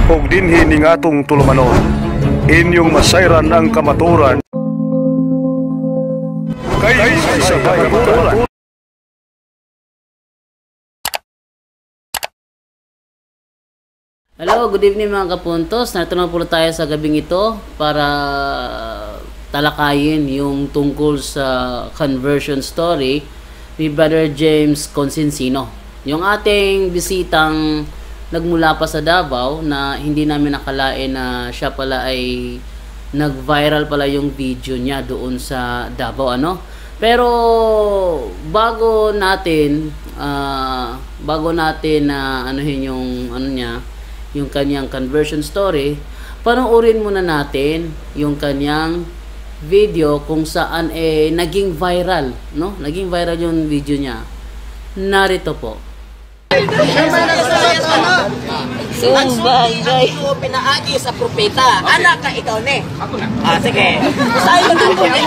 ug dinhi ning atong tulumanon. Inyong masayran ang kamaturan kay sa kamaturan. Hello, good evening mga kapuntos. Narito na po tayo sa gabing ito para talakayin yung tungkol sa conversion story ni Brother James Consensino. Yung ating bisitang nagmula pa sa Davao na hindi namin nakalain na siya pala ay nag-viral pala yung video niya doon sa Davao, ano? Pero bago natin anuhin yung ano niya, yung kanyang conversion story, panoorin muna natin yung kanyang video kung saan naging viral, no? Naging viral yung video niya. Narito po. Sumbagay. Ako pinaagi sa propeta. Anak ka ikaw ne. Sige. Usayo na po ne.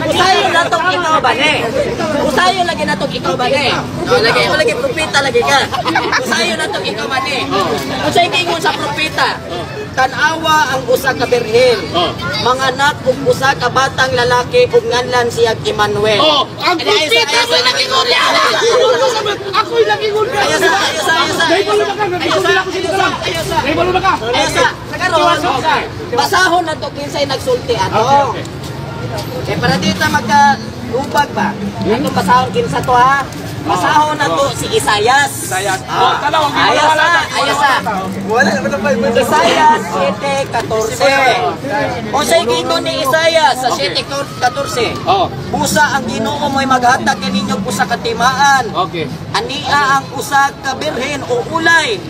Usayo na to ikaw ba ne? Usayo lagi na to ikaw ba ne? Lagi propeta lagi ka. Usayo na to ikaw ba ne? Unsay giingon sa propeta? Tanawa ang usa ka birhen. Manganak og usa ka batang lalaki ug nganlan siya Emmanuel. Ang propeta ko nagingon. Ako'y nagingon. Ayasa. Basahon na to kinsay nagsulti ato. Eh para dito magka-ubag ba? Ato basahon kinsa to ha? Basahon na to si Isayas. Ayasa. Isayas 7:14. O say gingon ni Isayas sa 7:14. Busa ang Ginoo mo'y maghatag kaninyo usa ka timaan. Ania ang usa ka birhen o ulay.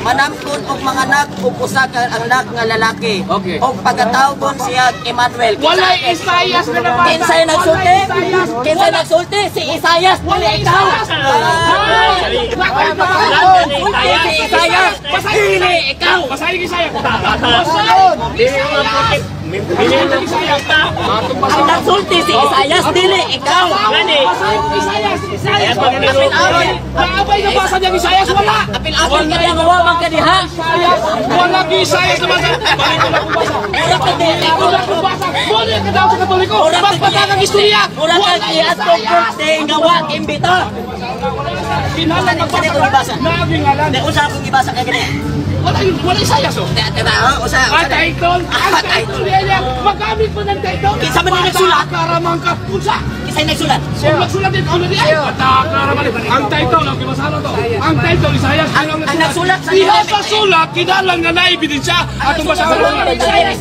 Manamkon og manganak og usa ka anak nga lalaki. Og pagkatawgon siya Emmanuel. Walay Isayas na naman. Kinsay nagsulti? Si Isayas. Wala ikaw. Isayas. Pasahili ikaw. Pasahili Isayas. Ang nagsulti si Isayas, dili ikaw. Isayas. Naabay na basa niya Isayas. Wala. Apil-apil ka niya mawawag ka diha. Wala ki Isayas naman. Mura ka dili. Muna ka daw sa Katoliko. Mas pagkakang istorya. Mura ka iatong birthday nga wa imbita. Kinala Saan ko ibasa? Nabingalan. Usa akong ibasa kay gani. Wala Isayas oh. Usa. Title. Magamit mo ng title. Kinsa man nagsulat? Karamang ka. Unsa? Kisay nagsulat? Kung nagsulat din ulo di ay. Karamang. Ang title ang kimasano to. Ang title Isayas. Ang nagsulat sa diha sa sulat kinalang nga naebidensya atong basahan ng Isayas.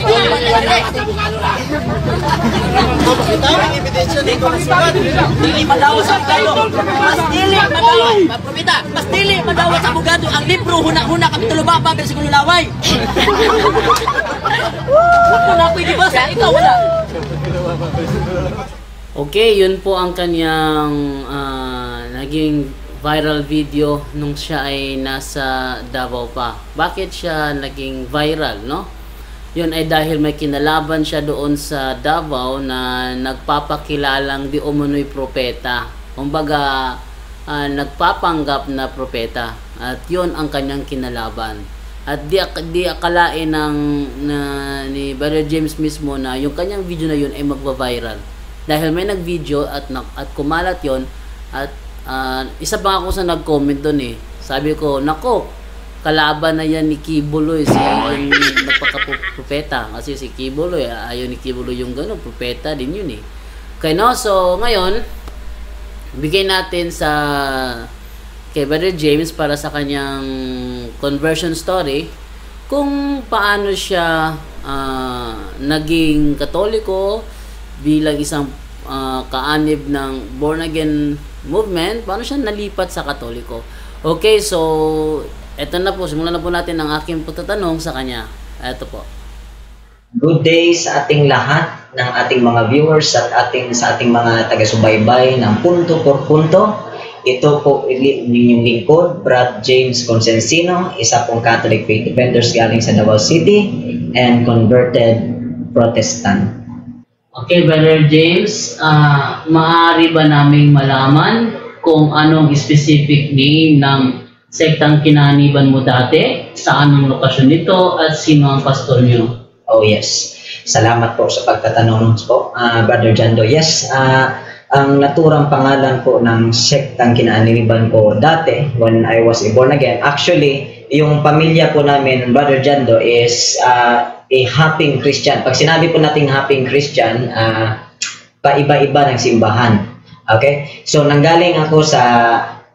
Dili madaw sa abogado. Mas dili madaw sa abogado ang libro huna-huna kami tulubaba bersikulo laway. Wala ko ibasa, ikaw wala. Okay, yun po ang kanyang naging viral video nung siya ay nasa Davao pa. Bakit siya naging viral, no? Yun ay dahil may kinalaban siya doon sa Davao na nagpapakilalang di umano'y propeta. Kumbaga, nagpapanggap na propeta. At yun ang kanyang kinalaban. At di akalain ni Brother James mismo na yung kanyang video na yun ay magva-viral. Dahil may nag-video at kumalat yon at isa pa ako sa nag-comment doon eh. Sabi ko, nako, kalaban na yan ni Kibuloy, si yung nagpaka-propeta. Kasi si Kibuloy, ayaw ni Kibuloy yung gano'n, propeta din yun eh. Okay, no? So, ngayon, bigay natin kay Brother James para sa kanyang conversion story kung paano siya naging Katoliko bilang isang kaanib ng born again movement, paano siya nalipat sa Katoliko. Okay, so eto na po, simulan na po natin ang aking pagtatanong sa kanya. Eto po. Good day sa ating lahat ng ating mga viewers at sa ating mga taga-subaybay ng Punto por Punto. Ito po inyong lingkod, Brad James Consensino, isa pong Catholic Faith Defenders galing sa Davao City and converted Protestant. Okay, Brother James, maaari ba naming malaman kung anong specific name ng sektang kinaniban mo dati? Saan ang lokasyon nito at sino ang pastor nyo? Oh yes. Salamat po sa pagtatanong po, Brother Jando. Yes, ang naturang pangalan po ng sektang kinaniban ko dati when I was born again. Actually, yung pamilya po namin, Brother Jando, is a hopping Christian. Pag sinabi po nating hopping Christian, paiba-iba ng simbahan. Okay? So, nanggaling ako sa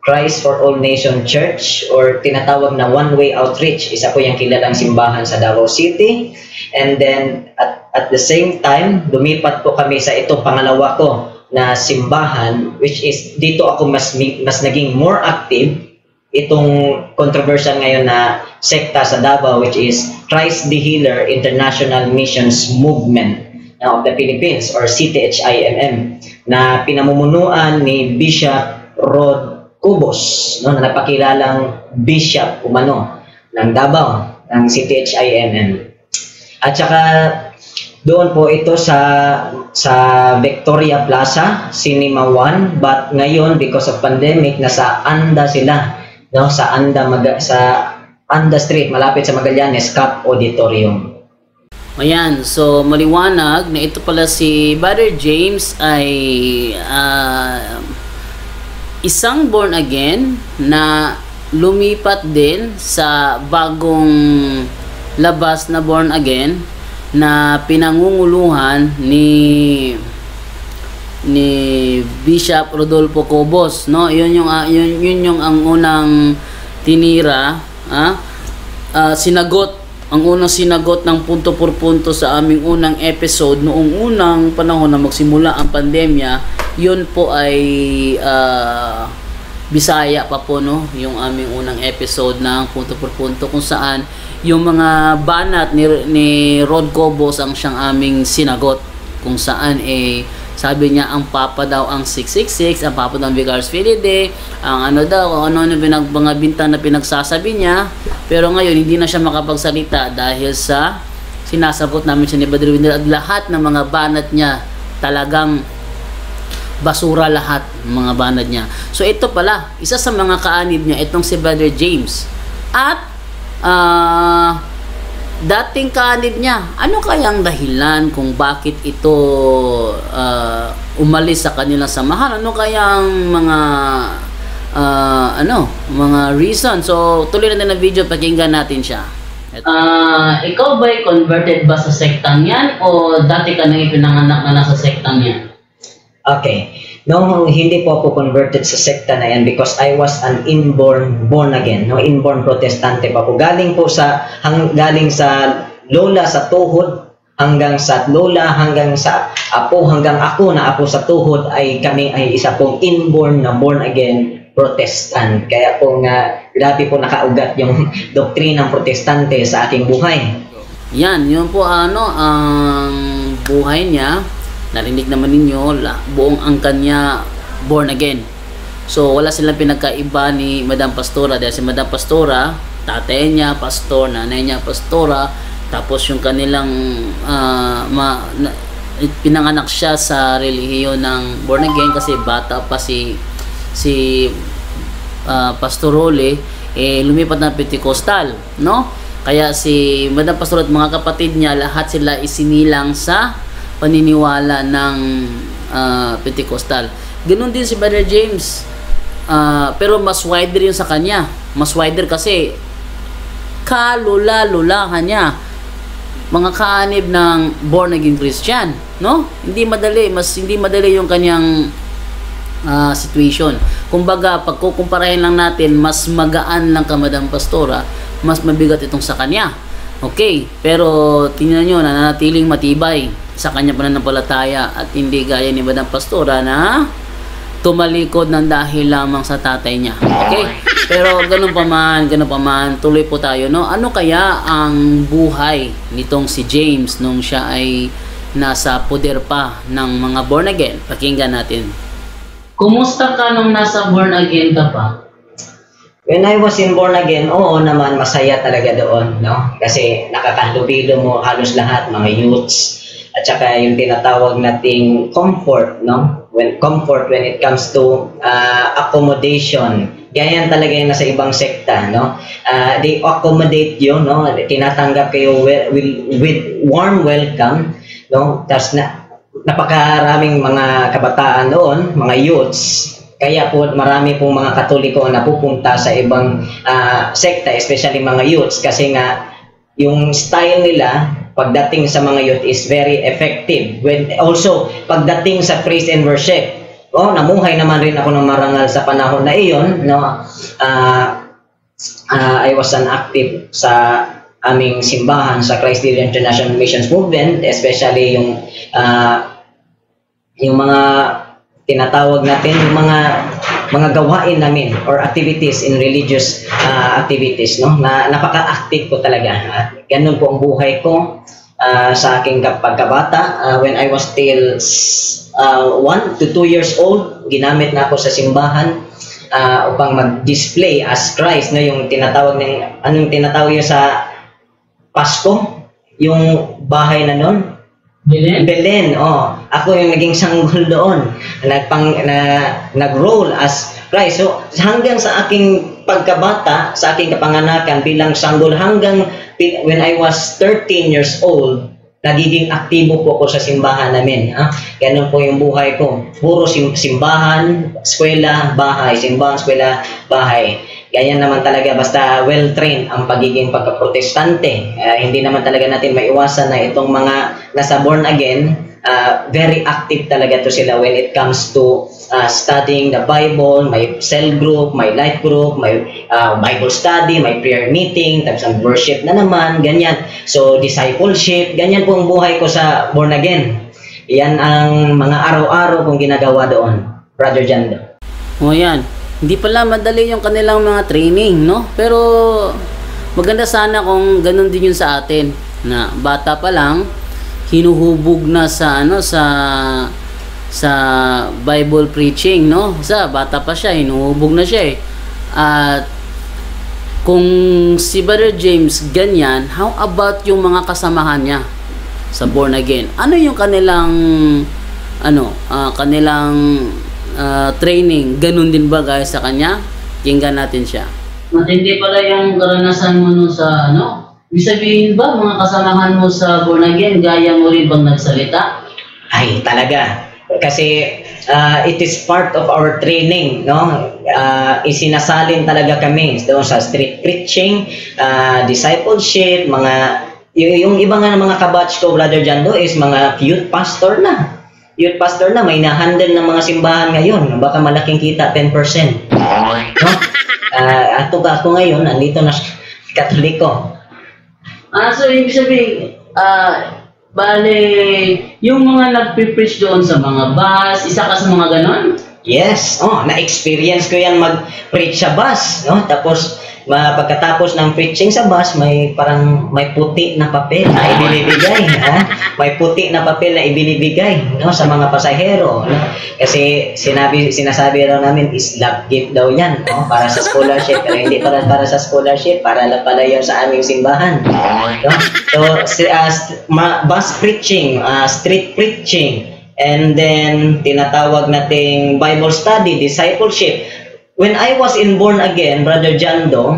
Christ for All Nation Church or tinatawag na One Way Outreach. Isa po yung kilalang simbahan sa Davao City. And then, at the same time, lumipat po kami sa itong pangalawa ko na simbahan, which is dito ako mas naging more active. Itong controversial ngayon na sekta sa Davao, which is Christ the Healer International Missions Movement of the Philippines or CTHIMM, na pinamumunuan ni Bishop Rod Cubos, no, na napakilalang bishop umano ng Davao, ng CTHIMM. At saka doon po ito sa Victoria Plaza, Cinema 1, but ngayon because of pandemic nasa Anda sila, no, sa Anda Street malapit sa Magallanes Cup Auditorium. Ayan, so maliwanag na ito pala si Brother James ay isang born again na lumipat din sa bagong labas na born again na pinangunguluhan ni Bishop Rodolfo Cobos, no? Yun yung ang unang tinira, sinagot, ang unang sinagot ng punto por punto sa aming unang episode noong unang panahon na magsimula ang pandemya. Yun po ay Bisaya pa po, no, yung aming unang episode ng punto por punto, kung saan yung mga banat ni Rod Cobos ang siyang aming sinagot, kung saan sabi niya ang papa daw ang 666, ang papa daw ang Vicars Felidae, ang ano daw, ano mga bintang na pinagsasabi niya. Pero ngayon hindi na siya makapagsalita dahil sa sinasagot namin siya ni Brother Wendell, at lahat ng mga banat niya talagang basura, lahat mga banat niya. So ito pala, isa sa mga kaanib niya itong si Brother James. At dating kaanib niya, ano kayang dahilan kung bakit ito umalis sa kanilang samahan? Ano kayang mga reason? So tuloy natin ang video, pakinggan natin siya. Ikaw ba'y converted ba sa sektang yan o dati ka nang ipinanganak na nasa sektang yan? Okay. Nung hindi po ako converted sa sekta na yan because I was an born again, no, inborn protestante pa po. Galing sa lola sa tuhod hanggang sa lola, hanggang sa apo, hanggang ako na apo sa tuhod ay kami ay isa pong inborn na born again protestant. Kaya po grabe po nakaugat yung doktrinang protestante sa aking buhay. Yan, yun po ang buhay niya. Narinig naman ninyo, buong ang kanya born again. So wala silang pinagkaiba ni Madam Pastora, dahil si Madam Pastora, tatay niya pastor, nanay niya pastora, tapos yung kanilang pinanganak siya sa relihiyon ng born again kasi bata pa si Pastor Role, lumipat ng Pentecostal, no? Kaya si Madam Pastora at mga kapatid niya, lahat sila isinilang sa paniniwala ng Pentecostal. Ganoon din si Brother James, pero mas wider yun sa kanya. Mas wider kasi kalula-lulahan niya mga kaanib ng born again Christian, no? Hindi madali yung kanyang situation. Kumbaga, pagkukumparahin lang natin, mas magaan lang ka Madam Pastora, mas mabigat itong sa kanya. Okay, pero tingnan nyo, nananatiling matibay sa kanya pananampalataya at hindi gaya ni Madam Pastora na tumalikod ng dahil lamang sa tatay niya. Okay? Pero ganun pa man, tuloy po tayo, no? Ano kaya ang buhay nitong si James nung siya ay nasa poder pa ng mga born again? Pakinggan natin. Kumusta ka nung nasa born again ka pa? When I was in born again, oo naman, masaya talaga doon, no? Kasi nakakahalubilo mo halos lahat, mga youths, at saka yung tinatawag nating comfort, no? When it comes to accommodation Ganyan talaga yung nasa ibang sekta, no? They accommodate you, no? Tinatanggap kayo with warm welcome, no? Tapos napakaraming mga kabataan doon, mga youths. Kaya po marami pong mga Katoliko na pupunta sa ibang sekta, especially mga youths, kasi nga yung style nila pagdating sa mga youth is very effective. When also pagdating sa praise and worship, namuhay naman rin ako ng marangal sa panahon na iyon, no? I was an active sa aming simbahan sa Christ the International Missions Movement, especially yung mga tinatawag natin, yung mga gawain namin or activities in religious activities, no? Na napaka-active ko talaga. Ganun po ang buhay ko sa aking pagkabata. When I was still 1 to 2 years old, ginamit na ako sa simbahan upang mag-display as Christ, no? Yung tinatawag anong tinatawag yun sa Pasko? Yung bahay na nun? Belen, ako yung naging sanggol doon. Nag-roll as Christ. So, hanggang sa aking pagkabata, sa aking kapanganakan bilang sanggol, hanggang when I was 13 years old, nagiging aktibo po ako sa simbahan namin. Ganun po yung buhay ko. Puro simbahan, eskwela, bahay. Simbahan, eskwela, bahay. Ganyan naman talaga, basta well-trained ang pagiging pagkaprotestante. Hindi naman talaga natin maiwasan na itong mga nasa born again, very active talaga to sila when it comes to studying the Bible, may cell group, may life group, may Bible study, may prayer meeting, tapos ang worship na naman, ganyan. So, discipleship, ganyan po ang buhay ko sa born again. Yan ang mga araw-araw kong ginagawa doon, Brother Jando. Yan. Hindi pala madali yung kanilang mga training, no? Pero maganda sana kung ganun din yun sa atin, na bata pa lang hinuhubog na sa sa Bible preaching, no? Sa bata pa siya, hinuhubog na siya eh. At kung si Brother James ganyan, how about yung mga kasamahan niya sa born again? Ano yung kanilang training? Ganun din ba guys sa kanya? Kinggan natin siya. Matindi pala yung karanasan mo sa ibig sabihin ba mga kasamahan mo sa born again, gaya mo rin bang nagsalita? Ay, talaga. Kasi it is part of our training, no? Isinasalin talaga kami doon sa street preaching, discipleship, yung iba nga ng mga kabatch ko, Brother Jando, is mga youth pastor na. Youth pastor na, may na-handle ng mga simbahan ngayon. Baka malaking kita, 10%. No? Ako ngayon, andito na Katoliko. So, ibig sabihin, bale, yung mga nagpipreach doon sa mga bus, isa ka sa mga ganon? Yes, na-experience ko yan mag-preach sa bus, no? Tapos, pagkatapos ng preaching sa bus, may puti na papel na ibinibigay, may puti na papel na ibinibigay, no, sa mga pasahero, no? Kasi sinasabi raw namin is love gift daw yan, no? Para sa scholarship, pero hindi para sa scholarship, para lang pala yun sa aming simbahan, no? So bus preaching, street preaching, and then tinatawag nating Bible study, discipleship. When I was born again, Brother Jando,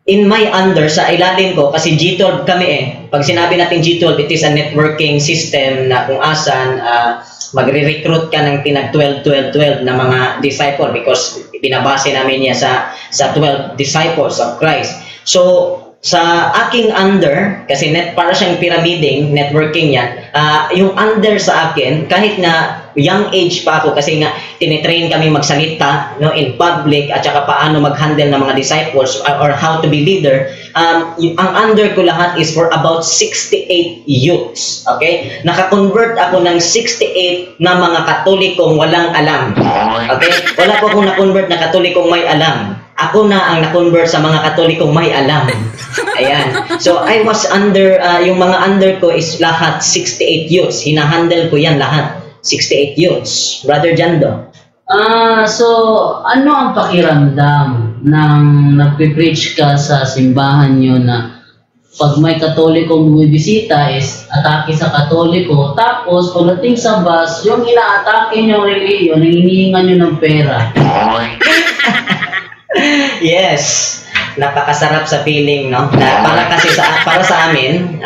in my under, sa ilalim ko, kasi G12 kami eh. Pag sinabi natin G12, it is a networking system na kung asan magre-recruit ka ng tinag 12 na mga disciple, because binabase namin niya sa 12 disciples of Christ. So, sa aking under, kasi para siyang pyramiding, networking yan, yung under sa akin, kahit na young age pa ako, kasi nga tinitrain kami magsalita, no, in public, at saka paano mag-handle ng mga disciples or how to be leader, ang under ko lahat is for about 68 youths. Okay? Naka-convert ako ng 68 na mga Katolikong walang alam. Okay? Wala po akong na-convert na Katolikong may alam. Ako na ang na-convert sa mga Katolikong may alam. Ayan. So, I was under, yung mga under ko is lahat 68 youths. Hinahandle ko yan lahat. 68 youths. Brother Jando. So, ano ang pakiramdam nang nagpipreach ka sa simbahan nyo na pag may Katolikong bumibisita is atake sa Katoliko, tapos pagdating sa bus, yung inaatake nyo reliyon, hinihingan nyo ng pera? Yes. Napakasarap sa feeling, no? Na para sa amin,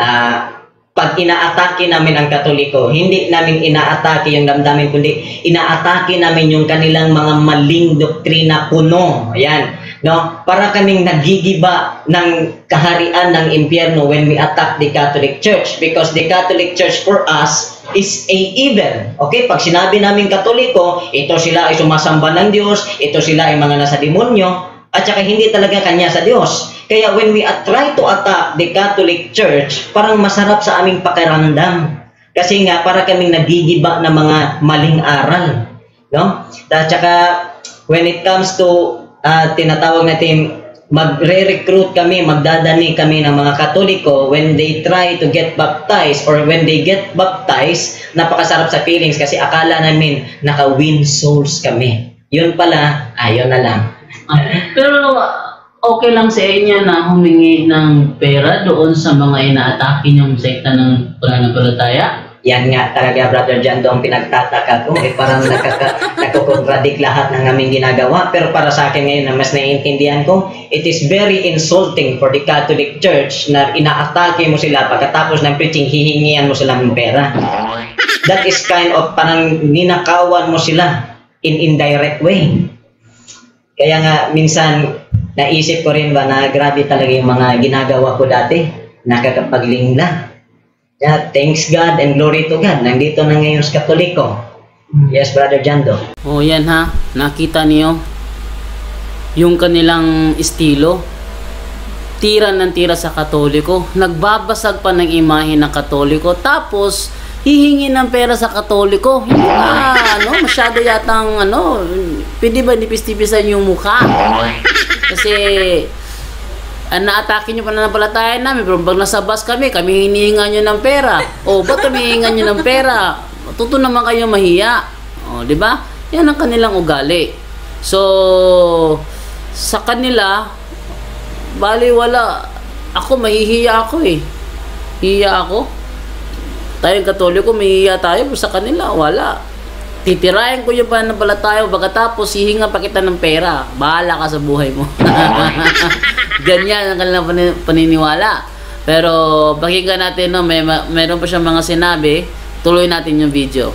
pag inaatake namin ang Katoliko, hindi namin inaatake yung damdamin, kundi inaatake namin yung kanilang mga maling doktrina puno. Ayan, no? Para kaming nagigiba ng kaharian ng impyerno when we attack the Catholic Church, because the Catholic Church for us is a evil. Okay? Pag sinabi namin Katoliko, ito sila ay sumasamba ng Diyos, ito sila ay mga nasa demonyo, at saka hindi talaga kanya sa Diyos. Kaya when we try to attack the Catholic Church, parang masarap sa aming pakiramdam. Kasi nga, para kaming nagigiba ng mga maling aral. No? At saka, when it comes to, tinatawag natin, magre-recruit kami, magdadani kami ng mga Katoliko, when they try to get baptized, or when they get baptized, napakasarap sa feelings kasi akala namin naka-win souls kami. Yun pala, ayun na lang. Pero okay lang sa inyo na humingi ng pera doon sa mga inaatake niyong sekta ng pananampalataya? Yan nga talaga, Brother John, doon pinagtataka ko. Parang nagkukontradik lahat ng aming ginagawa. Pero para sa akin ngayon na mas naiintindihan ko, it is very insulting for the Catholic Church na inaatake mo sila pagkatapos ng preaching, hihingian mo sila ng pera. That is kind of parang ninakawan mo sila in indirect way. Kaya nga, minsan, naisip ko rin ba na grabe talaga yung mga ginagawa ko dati. Nakakapaglingla. Yeah, thanks God and glory to God. Nandito na ngayon sa Katoliko. Yes, Brother Jando. Oh, yan ha. Nakita niyo yung kanilang estilo. Tira ng tira sa Katoliko. Nagbabasag pa ng imahe ng Katoliko. Tapos, hihingi ng pera sa Katoliko. Hindi ba, masyado yatang, pwede ba nipis-tipisan yung mukha? Kasi, naatake nyo pananampalataya namin, pero pag nasa bus kami hinihingan nyo ng pera. O, ba't kami hihingan nyo ng pera? Tuto naman kayo mahiya. O, di ba? Yan ang kanilang ugali. So, sa kanila, baliwala. Ako, mahihiya ako eh. Hiya ako. Tayong Katoliko, mahihiya tayo, pero sa kanila, wala. Titirahin ko yung pananampalataya, pagkatapos hihinga pa kita ng pera. Bahala ka sa buhay mo. Ganyan ang kanilang paniniwala. Pero pakinggan natin, meron pa siyang mga sinabi. Tuloy natin yung video.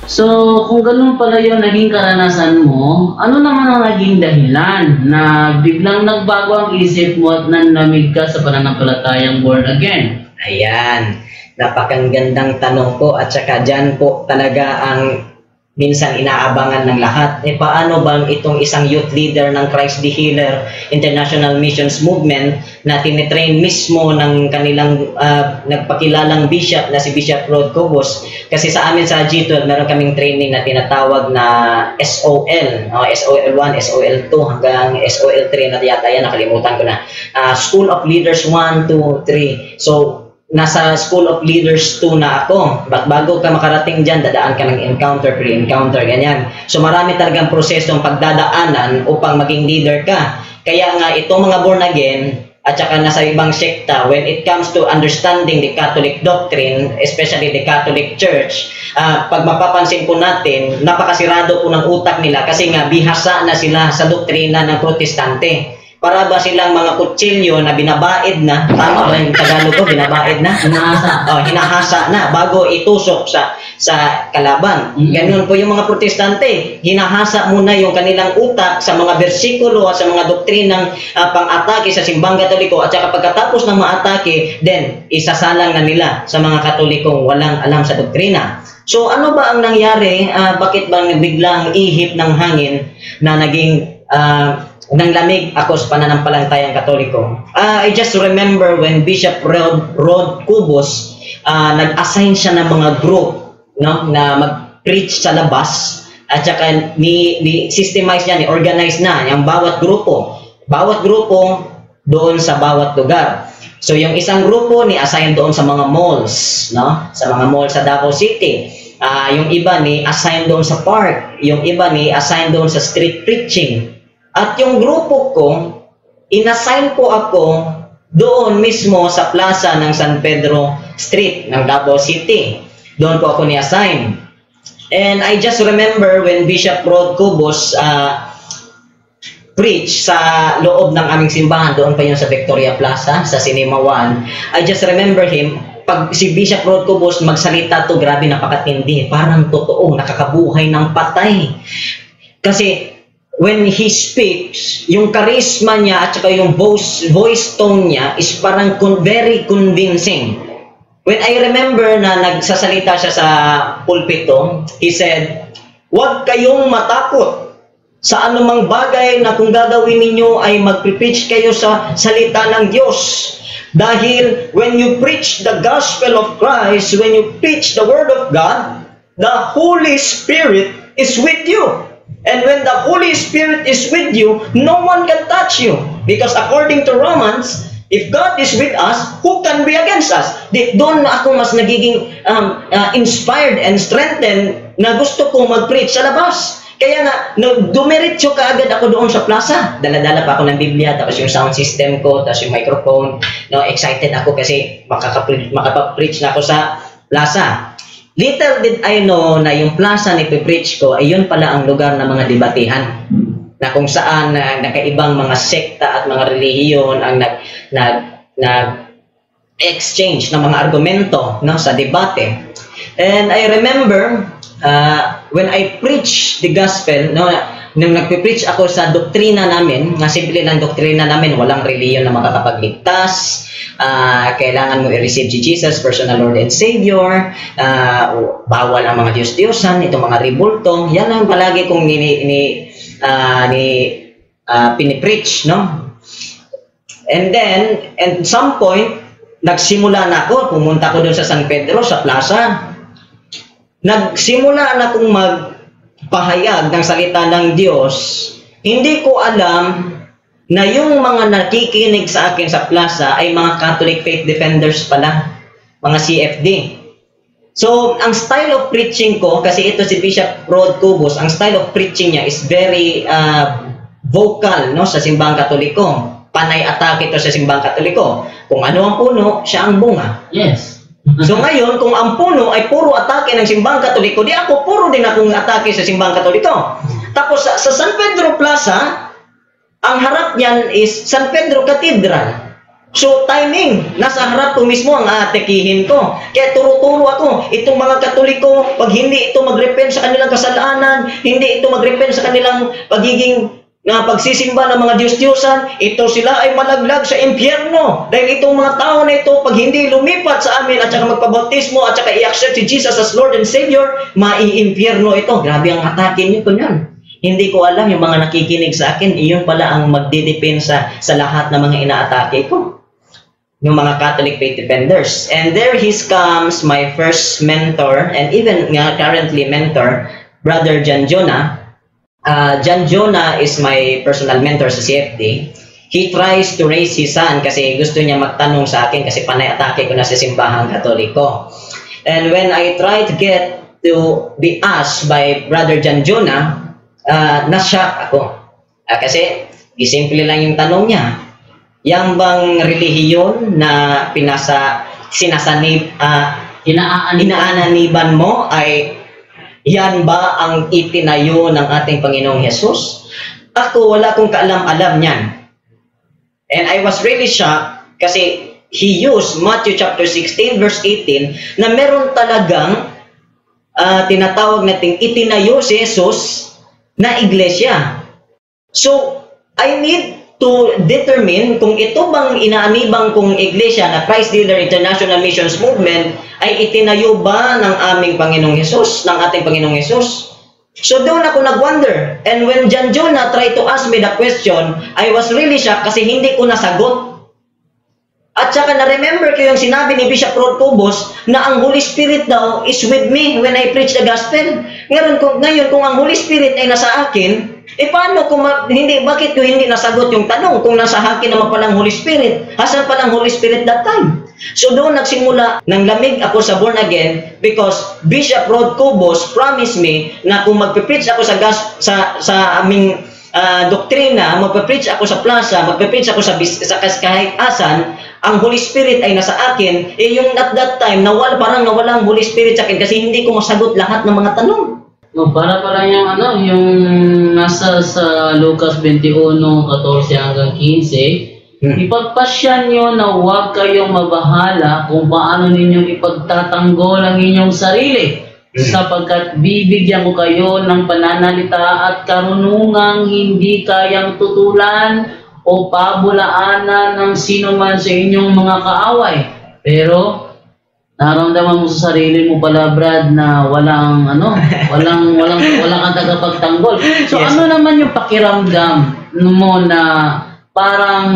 So, kung ganun pala yung naging karanasan mo, ano naman ang naging dahilan na biglang nagbago ang isip mo at nanlamig ka sa pananampalatayang born again? Ayan. Napakagandang tanong po, at saka dyan po talaga ang minsan inaabangan ng lahat. Paano bang itong isang youth leader ng Christ the Healer International Missions Movement na tinitrain mismo ng kanilang nagpakilalang bishop na si Bishop Rod Cobos? Kasi sa amin sa G12 meron kaming training na tinatawag na SOL, SOL 1, SOL 2 hanggang SOL 3 na yata yan, nakalimutan ko na. School of Leaders 1, 2, 3. So nasa School of Leaders 2 na ako. Bago ka makarating dyan, dadaan ka ng encounter, pre-encounter, ganyan. So marami talagang prosesong pagdadaanan upang maging leader ka. Kaya nga, itong mga born again, at saka nasa ibang sekta, when it comes to understanding the Catholic doctrine, especially the Catholic Church, pag mapapansin po natin, napakasirado po ng utak nila kasi nga bihasa na sila sa doktrina ng Protestante. Para ba silang mga kutsilyo na binabaid na, tama ba yung Tagalog ko, binabaid na? Hinahasa. Hinahasa na bago itusok sa kalaban. Ganun po yung mga Protestante. Hinahasa muna yung kanilang utak sa mga bersikulo at sa mga doktrinang pang-atake sa simbang Katoliko, at saka pagkatapos ng maatake, then isasalang na nila sa mga Katolikong walang alam sa doktrina. So ano ba ang nangyari? Bakit bang biglang ihip ng hangin na naging nang lamig ako sa pananampalatayang Katoliko? I just remember when Bishop Rod Cobos nag-assign siya ng mga group, no, na mag-preach sa labas, at saka ni-systemize niya, ni-organize na yung bawat grupo doon sa bawat lugar. So yung isang grupo ni-assign doon sa mga malls, no, sa mga malls sa Davao City. Yung iba ni-assign doon sa park, yung iba ni-assign doon sa street preaching. At yung grupo ko, inassign po ako doon mismo sa plaza ng San Pedro Street ng Davao City. Doon po ako ni-assign. And I just remember when Bishop Rod Cobos preach sa loob ng aming simbahan, doon pa yun sa Victoria Plaza, sa Cinema 1. I just remember him, pag si Bishop Rod Cubos magsalita to, grabe, napakatindi. Parang totoo, nakakabuhay ng patay. Kasi when he speaks, yung charisma niya at saka yung voice tone niya is parang very convincing. When I remember na nagsasalita siya sa pulpito, he said, "Huwag kayong matakot sa anumang bagay na kung gagawin ninyo ay mag-preach kayo sa salita ng Diyos. Dahil when you preach the gospel of Christ, when you preach the word of God, the Holy Spirit is with you. And when the Holy Spirit is with you, no one can touch you. Because according to Romans, if God is with us, who can be against us?" Doon ako mas nagiging inspired and strengthened na gusto kong mag-preach sa labas. Kaya nga, dumiretso kaagad ako doon sa plaza. Dala-dala pa ako ng Biblia, tapos yung sound system ko, tapos yung microphone. No, excited ako kasi makapag-preach na ako sa plaza. Little did I know na yung plaza ni preach ko ay yun pala ang lugar ng mga debatihan. Na kung saan nakaibang mga sekta at mga relihiyon ang nag-exchange ng mga argumento, no, sa debate. And I remember when I preach the gospel, no, nung nagpe-preach ako sa doktrina namin, nga simple lang doktrina namin, walang reliyon na makakapagligtas, kailangan mo i-receive si Jesus, personal Lord and Savior, bawal ang mga Diyos-Diyosan, itong mga ribulto, yan ang palagi kong pinipreach, no? And then, at some point, nagsimula na ako, pumunta ko doon sa San Pedro, sa plaza. Nagsimula na akong magpahayag ng salita ng Diyos. Hindi ko alam na yung mga nakikinig sa akin sa plaza ay mga Catholic Faith Defenders pala, mga CFD. So, ang style of preaching ko, kasi ito si Bishop Rod Cubos, ang style of preaching niya is very vocal, no, sa simbahang Katoliko. Panay atake ito sa simbahang Katoliko. Kung ano ang puno, siya ang bunga. Yes. So ngayon, kung ang puno ay puro atake ng simbahang Katoliko, di ako puro din akong atake sa simbahang Katoliko. Tapos sa San Pedro Plaza, ang harap niyan is San Pedro Cathedral. So timing, nasa harap ko mismo ang aatakihin ko. Kaya turo-turo ako, itong mga Katoliko, pag hindi ito mag-repent sa kanilang kasalanan, hindi ito mag-repent sa kanilang pagiging pagsisimba ng mga Diyos-Diyosan, ito sila ay malaglag sa impyerno. Dahil itong mga tao na ito, pag hindi lumipat sa amin at saka magpabautismo at saka i-accept si Jesus as Lord and Savior, mai-impyerno ito. Grabe ang atake niyo ko niyan. Hindi ko alam, yung mga nakikinig sa akin, iyon pala ang magdidepensa sa lahat ng mga inaatake ko. Yung mga Catholic Faith Defenders. And there comes my first mentor, and even currently mentor, Brother John Jonah. John Jonah is my personal mentor sa CFD. He tries to raise his son kasi gusto niya magtanong sa akin kasi panay atake ko na sa simbahang Katoliko. And when I try to get to be asked by Brother John Jonah, na-shock ako. Kasi simple lang yung tanong niya. Yang bang relihiyon na inaananiban mo ay yan ba ang itinayo ng ating Panginoong Hesus? Ako, wala akong kaalam-alam niyan. And I was really shocked kasi he used Matthew chapter 16 verse 18 na meron talagang tinatawag nating itinayo si Hesus na iglesia. So, I need to determine kung ito bang inaanibang kong iglesia na Christ Leader International Missions Movement ay itinayo ba ng aming Panginoong Hesus, ng ating Panginoong Hesus? So doon ako nag-wonder. And when John Jonah tried to ask me the question, I was really shocked kasi hindi ko nasagot. At saka na-remember ko yung sinabi ni Bishop Rod Cubos na ang Holy Spirit daw is with me when I preach the gospel. Ngayon kung ang Holy Spirit ay nasa akin, paano kung bakit ko hindi nasagot yung tanong kung nasa akin naman palang Holy Spirit? Asan palang Holy Spirit that time? So doon nagsimula, nang lamig ako sa born again because Bishop Rod Cubos promised me na kung magpe-preach ako sa aming doktrina, magpe-preach ako sa plaza, magpe-preach ako sa kahit asan, ang Holy Spirit ay nasa akin, yung at that time, parang nawala ang Holy Spirit sa akin kasi hindi ko masagot lahat ng mga tanong. No, para yung yung nasa sa Lucas 21:14 hanggang 15, ipagpasya nyo na huwag kayong mabahala kung paano ninyong ipagtatanggol ang inyong sarili, sapagkat bibigyan ko kayo ng pananalita at karunungang hindi kayang tutulan o pabulaanan ng sino man sa inyong mga kaaway. Pero naramdaman mo sa sarili mo pala, Brad, na walang kang tagapagtanggol. So Yes. ano naman yung pakiramdam mo na parang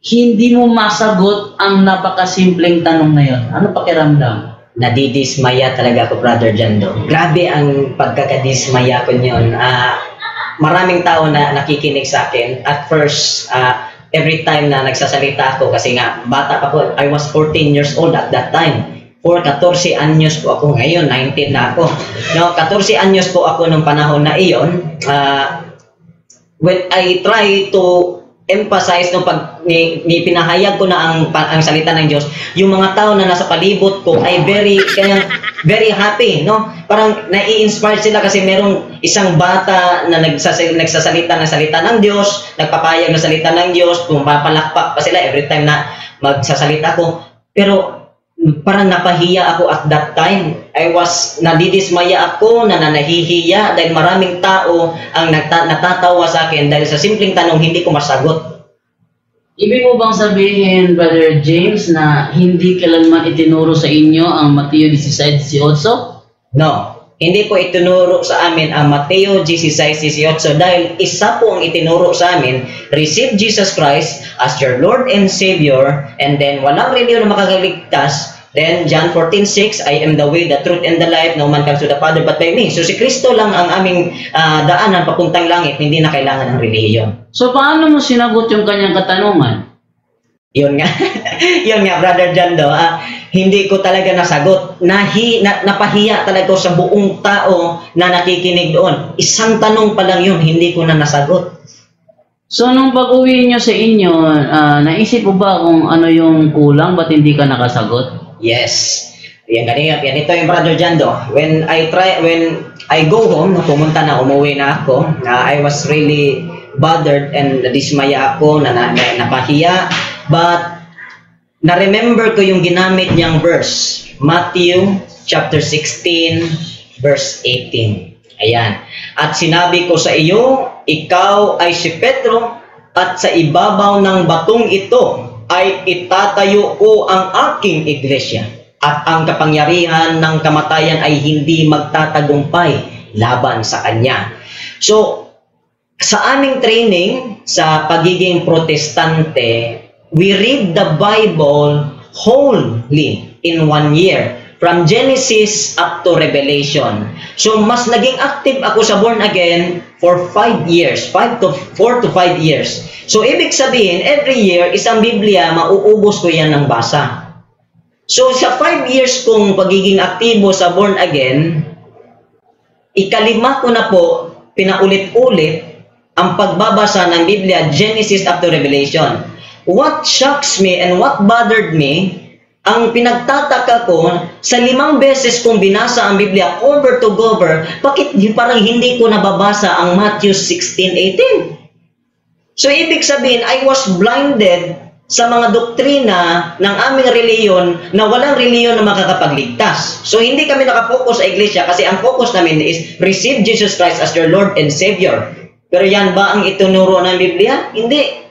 hindi mo masagot ang napakasimpleng tanong na yun? Ano pakiramdam? Nadidismaya talaga ako, Brother Jando. Grabe ang pagkakadismaya ko yun. Maraming tao na nakikinig sa akin. At first, every time na nagsasalita ako, kasi nga, bata pa ko, I was 14 years old at that time. 14 anyos po ako ngayon, 19 na ako. No, 14 anyos po ako nung panahon na iyon. When I try to emphasize nung pag ni pinahayag ko na ang salita ng Diyos, yung mga tao na nasa palibot ko ay very happy, no? Parang nai-inspire sila kasi merong isang bata na nagsasalita ng salita ng Diyos, nagpapayag ng salita ng Diyos, pumapalakpak pa sila every time na magsasalita ko. Pero parang napahiya ako at that time. Nadidismaya ako, nahihiya dahil maraming tao ang natatawa sa akin dahil sa simpleng tanong hindi ko masagot. Ibig mo bang sabihin, Brother James, na hindi kailanman itinuro sa inyo ang Mateo 16:18? No, hindi po itinuro sa amin ang Mateo 16:18 dahil isa po ang itinuro sa amin, receive Jesus Christ as your Lord and Savior, and then walang reliyon na makakaligtas. Then John 14:6, I am the way, the truth, and the life. No man comes to the Father but by me. So si Kristo lang ang aming daanan papuntang langit, hindi na kailangan ng reliyon. So paano mo sinagot yung kanyang katanungan? Yun nga, yun nga, Brother Jando, hindi ko talaga nasagot. Napahiya talaga ko sa buong tao na nakikinig doon. Isang tanong pa lang yun, hindi ko na nasagot. So nung pag-uwi nyo sa inyo, naisip mo ba kung ano yung kulang, ba't hindi ka nakasagot? Yes. Yan ito yung Brother Jando. When I go home, umuwi na ako, I was really bothered and dismaya ako, napahiya. But na-remember ko yung ginamit niyang verse, Matthew chapter 16 verse 18. Ayan. At sinabi ko sa iyo, ikaw ay si Pedro, at sa ibabaw ng batong ito ay itatayo ko ang aking iglesia, at ang kapangyarihan ng kamatayan ay hindi magtatagumpay laban sa kanya. So, sa aming training sa pagiging protestante, we read the Bible wholly in 1 year, from Genesis up to Revelation. So, mas naging active ako sa born again for 5 years, 4 to 5 years. So, ibig sabihin, every year, isang Biblia, mauubos ko yan ng basa. So, sa 5 years kong pagiging aktibo sa born again, ikalima ko na po, pinaulit-ulit, ang pagbabasa ng Biblia, Genesis up to Revelation. What shocks me and what bothered me, ang pinagtataka ko, sa 5 beses kong binasa ang Biblia, cover to cover, bakit parang hindi ko nababasa ang Matthew 16:18? So, ibig sabihin, I was blinded sa mga doktrina ng aming reliyon na walang reliyon na makakapagligtas. So, hindi kami nakapokus sa iglesia kasi ang focus namin is receive Jesus Christ as your Lord and Savior. Pero yan ba ang itunuro ng Biblia? Hindi.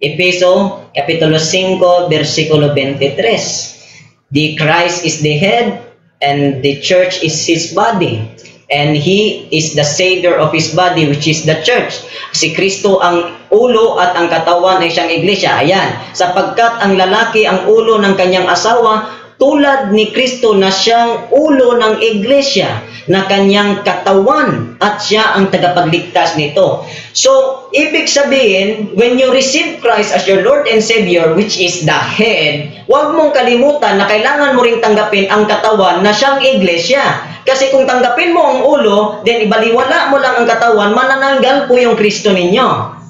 Efeso, Kapitulo 5, versikulo 23. The Christ is the head and the church is His body. And He is the Savior of His body, which is the church. Si Kristo ang ulo at ang katawan ay siyang iglesia. Ayan. Sapagkat ang lalaki ang ulo ng kanyang asawa, tulad ni Kristo na siyang ulo ng iglesia, na kanyang katawan, at siya ang tagapagligtas nito. So, ibig sabihin, when you receive Christ as your Lord and Savior, which is the head, huwag mong kalimutan na kailangan mo ring tanggapin ang katawan na siyang iglesia. Kasi kung tanggapin mo ang ulo, then ibaliwala mo lang ang katawan, manananggal po yung Kristo ninyo.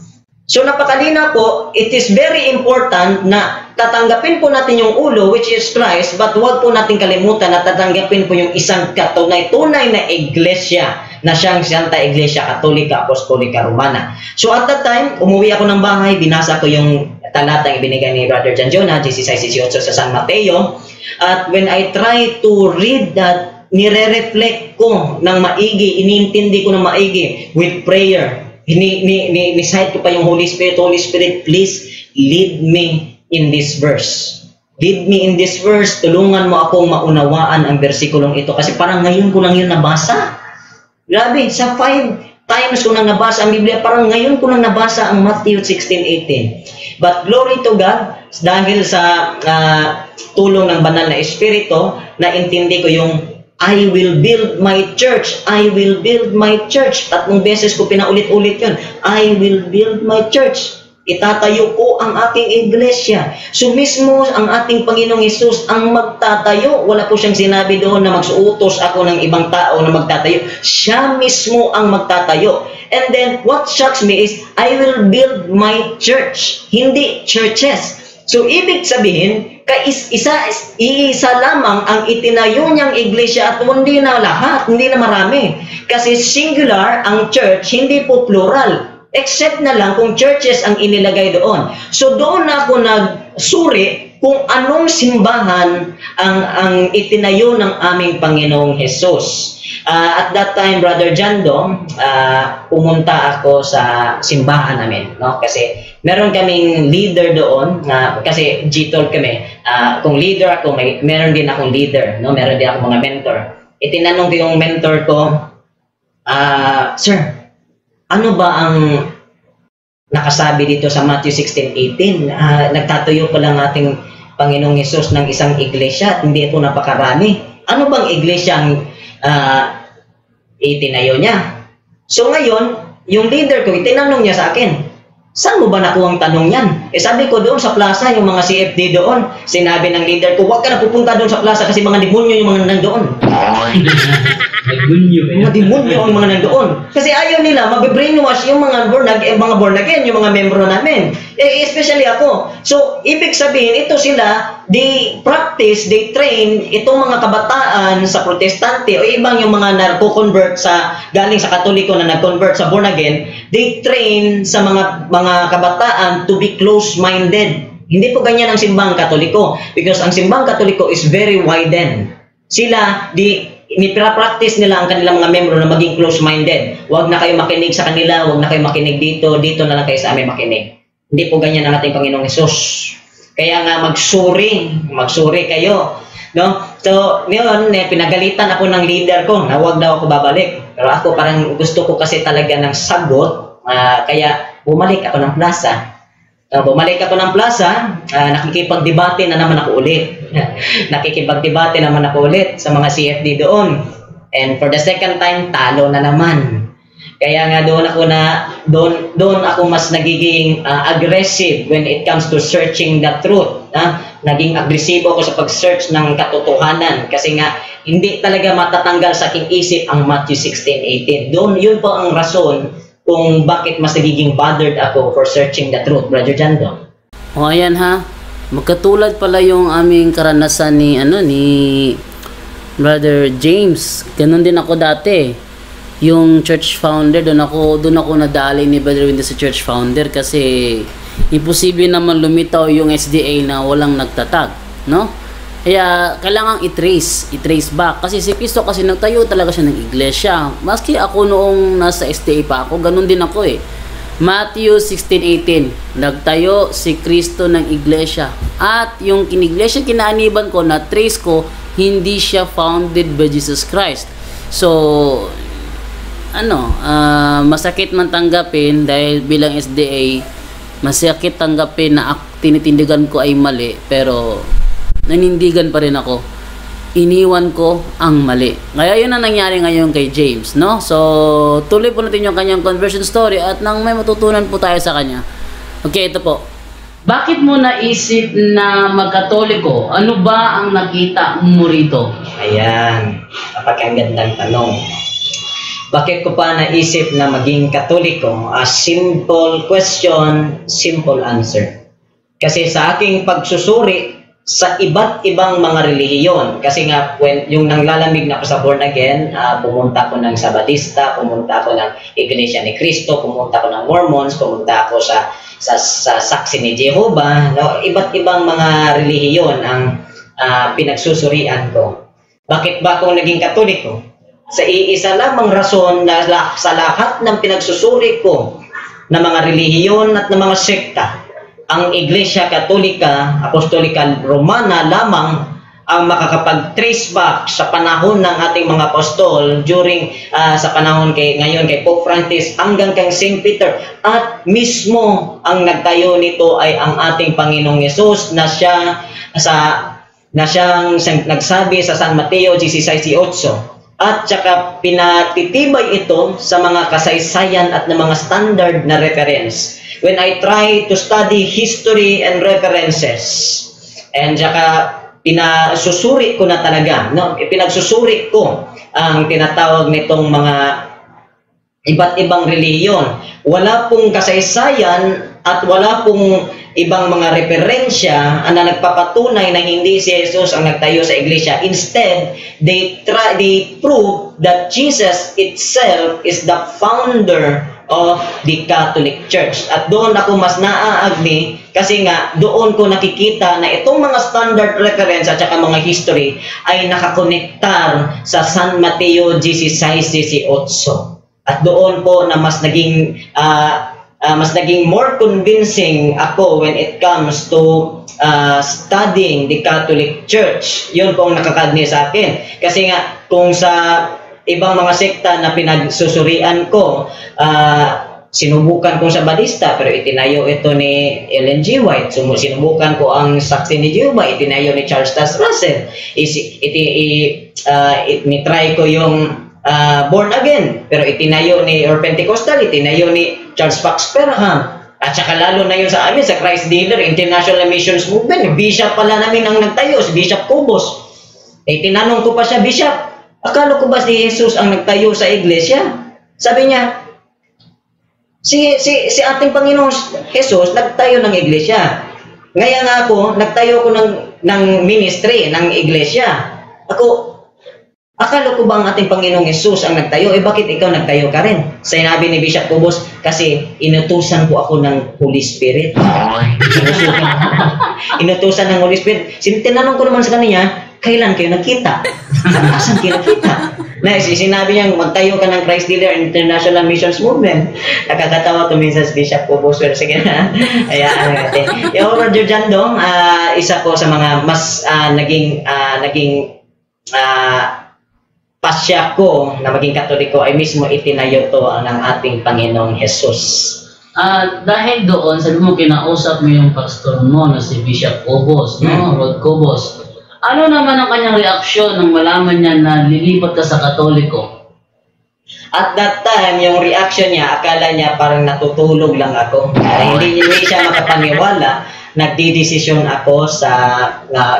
So napakalina po, it is very important na tatanggapin po natin yung ulo, which is Christ, but huwag po natin kalimutan na tatanggapin po yung isang tunay na iglesia na siyang Santa Iglesia Katolika Apostolika Romana. So at that time, umuwi ako ng bahay, binasa ko yung talatang ibinigay ni Brother John Jonah, 16:18 sa San Mateo. At when I try to read that, nire-reflect ko ng maigi, iniintindi ko ng maigi with prayer. Ni-cite ko pa yung Holy Spirit, please lead me in this verse. Lead me in this verse, tulungan mo akong maunawaan ang bersikulong ito. Kasi parang ngayon ko lang yun nabasa. Grabe, sa 5 times ko nang nabasa ang Biblia, parang ngayon ko lang nabasa ang Matthew 16:18. But glory to God, dahil sa tulong ng banal na Espiritu, naintindi ko yung I will build my church. I will build my church. 3 beses ko pinaulit-ulit yun. I will build my church. Itatayo ko ang aking iglesia. So mismo ang ating Panginoong Hesus ang magtatayo. Wala po siyang sinabi doon na magsuutos ako ng ibang tao na magtatayo. Siya mismo ang magtatayo. And then what shocks me is I will build my church. Hindi churches. So ibig sabihin, isa lamang ang itinayo niyang iglesia at hindi na lahat, hindi na marami. Kasi singular ang church, hindi po plural. Except na lang kung churches ang inilagay doon. So doon ako nagsuri kung anong simbahan ang itinayo ng aming Panginoong Hesus. At that time, Brother Jando, pumunta ako sa simbahan namin, no? Kasi meron kaming leader doon, kasi G12 kami. Kung leader ako, meron din akong leader, no? Meron din akong mga mentor. Itinanong ko yung mentor ko, Sir, ano ba ang nakasabi dito sa Matthew 16:18? Nagtatayo pa lang ating Panginoong Hesus ng isang iglesia at hindi ito napakarami. Ano bang iglesia ang itinayo niya? So ngayon, yung leader ko, itinanong niya sa akin, saan mo ba nakuha ang tanong yan? Sabi ko doon sa plaza, yung mga CFD doon, sinabi ng leader ko, huwag ka na pupunta doon sa plaza kasi mga demonyo yung mga nandoon. Mga demonyo ang mga nandoon. Kasi ayaw nila, mabe-brainwash yung mga born again, yung mga membro namin. Especially ako. So, ibig sabihin, ito sila, they practice, they train itong mga kabataan sa protestante o ibang yung mga nagko-convert galing sa katoliko na nag-convert sa born again, they train sa mga kabataan to be close-minded. Hindi po ganyan ang simbang katoliko because ang simbang katoliko is very widened. Sila, practice nila ang kanilang mga membro na maging close-minded. Huwag na kayo makinig sa kanila, huwag na kayo makinig dito na lang kayo sa amin makinig. Hindi po ganyan ang ating Panginoong Hesus. Kaya nga magsuri kayo. No? So, ngayon, pinagalitan ako ng leader ko na huwag daw ako babalik. Pero ako parang gusto ko kasi talaga ng sagot, kaya bumalik ako ng plaza. Nakikipagdebate na naman ako ulit. Nakikipagdebate naman ako ulit sa mga CFD doon. And for the second time, talo na naman. Kaya nga doon ako mas nagiging aggressive when it comes to searching the truth. Naging agresibo ako sa pag-search ng katotohanan kasi nga hindi talaga matatanggal sa aking isip ang Matthew 16:18. Doon yun po ang rason kung bakit mas nagiging bothered ako for searching the truth, Brother Jando. O ayan ha, magkatulad pala yung aming karanasan ni Brother James. Ganun din ako dati. Yung church founder, doon ako nadali ni Brother Windy sa church founder kasi imposible naman lumitaw yung SDA na walang nagtatag, no? Kaya kailangang i-trace back kasi si Cristo kasi nagtayo talaga siya ng iglesia. Maski ako noong nasa SDA pa ako, ganun din ako eh. Matthew 16:18, nagtayo si Cristo ng iglesia. At yung iglesia kinaaniban ko, na trace ko, hindi siya founded by Jesus Christ. So, masakit man tanggapin dahil bilang SDA, masakit tanggapin na tinitindigan ko ay mali, pero nanindigan pa rin ako. Iniwan ko ang mali. Kaya yun ang nangyari ngayon kay James, no? So, tuloy po natin yung kanyang conversion story at nang may matutunan po tayo sa kanya. Okay, ito po. Bakit mo naisip na magkatoliko? Ano ba ang nakita mo rito? Ayan, napakagandang tanong. Bakit ko pa naisip na maging Katoliko? A simple question, simple answer. Kasi sa aking pagsusuri sa iba't ibang mga relihiyon, kasi nga yung nanglalamig na ako sa born again, pumunta ako ng Sabadista, pumunta ako ng Iglesia ni Cristo, pumunta ako ng Mormons, pumunta ako sa Saksi ni Jehovah, no? Iba't ibang mga relihiyon ang pinagsusurian ko. Bakit ba ako naging Katoliko? Sa iisa lamang rason na sa lahat ng pinagsusuri ko na mga relihiyon at ng mga sekta, ang Iglesia Katolika, Apostolika Romana lamang ang makakapag-trace back sa panahon ng ating mga apostol during sa panahon ngayon kay Pope Francis hanggang kay St. Peter, at mismo ang nagtayo nito ay ang ating Panginoong Yesus na siyang nagsabi sa San Mateo 16:8. At saka pinatitibay ito sa mga kasaysayan at ng mga standard na reference. When I try to study history and references, and saka pinasusuri ko na talaga, no? Pinagsusuri ko ang tinatawag nitong mga iba't ibang relihiyon. Wala pong kasaysayan at wala pong ibang mga referensya na nagpapatunay na hindi si Jesus ang nagtayo sa iglesia. Instead, they prove that Jesus itself is the founder of the Catholic Church. At doon ako mas naaagni kasi nga doon ko nakikita na itong mga standard reference at saka mga history ay nakakonektar sa San Mateo 16:18. At doon po na mas naging more convincing ako when it comes to studying the Catholic Church. Yun po ang nakakagni sa akin. Kasi nga, kung sa ibang mga sekta na pinagsusurian ko, sinubukan ko sa Badista, pero itinayo ito ni Ellen G. White. Sinubukan ko ang Saksi ni Jehovah, itinayo ni Charles Taze Russell. Itry ko yung Born Again, pero itinayo ni Pentecostal, itinayo ni Charles Fox Parham. At saka lalo na yun sa amin, sa Christ Dealer International Missions Movement, Bishop pala namin ang nagtayo, si Bishop Cobos. Tinanong ko pa siya, Bishop, akala ko ba si Jesus ang nagtayo sa iglesia? Sabi niya, si ating Panginoong Jesus nagtayo ng iglesia. Ngayon nga ako, nagtayo ko ng ministry, ng iglesia. Akala ko ba ang ating Panginoong Jesus ang nagtayo? Bakit ikaw nagtayo ka rin? Sinabi ni Bishop Cobos, kasi inutusan ko ako ng Holy Spirit. Inutusan ng Holy Spirit. Tinanong ko naman sa kanya, kailan kayo nakita? Saan kayo nakita? Sinabi niya, magtayo ka ng Christ Dealer International Missions Movement. Nakakatawa ko minsan sa Bishop Cobos. Pero sige na. Ayan. Yung Brother Jandong, isa ko sa mga mas naging pasya ko na maging Katoliko ay mismo itinayo to ng ating Panginoong Jesus. Dahil doon, sabi mo, kinausap mo yung pastor mo na si Bishop Cobos, no? Rod Cobos. Ano naman ang kanyang reaksyon nang malaman niya na lilipat ka sa Katoliko? At that time, yung reaction niya, akala niya parang natutulog lang ako. Hindi siya makapaniwala. Nagdidesisyon ako sa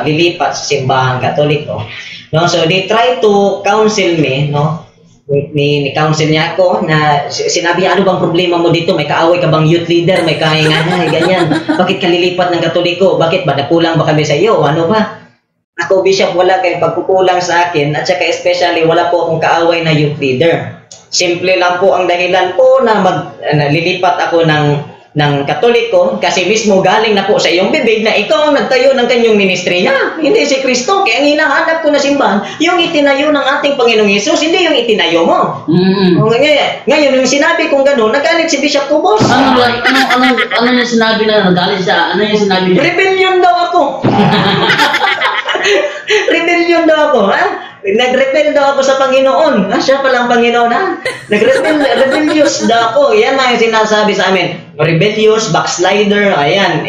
lilipat sa simbahang Katoliko. No, so they try to counsel me, no? Ni-counsel niya ako na sinabi niya, ano bang problema mo dito? May kaaway ka bang youth leader? May kahinganay, ganyan. Bakit ka lilipat ng Katoliko? Bakit ba? Nakulang ba kami sa iyo? Ano ba? Ako, Bishop, wala kayong pagkukulang sa akin at saka especially wala po akong kaaway na youth leader. Simple lang po ang dahilan po na lilipat ako ng Katoliko kasi mismo galing na po sa iyong bibig na ikaw ang nagtayo ng kanyang ministriya. Hindi si Kristo. Kaya ang hinahanap ko na simbahan, yung itinayo ng ating Panginoong Yesus, hindi yung itinayo mo. Ngayon, yung sinabi kong gano'n, nagalit si Bishop Cobos. Ano yung sinabi na nagalit siya? Ano yung sinabi niya? Rebellion daw ako. Rebellion daw ako, ha? Nag-rebel daw ako sa Panginoon. Siya pala ang Panginoon, ha? Rebellious daw ako. Yan ang sinasabi sa amin. Rebellious, backslider, ayan.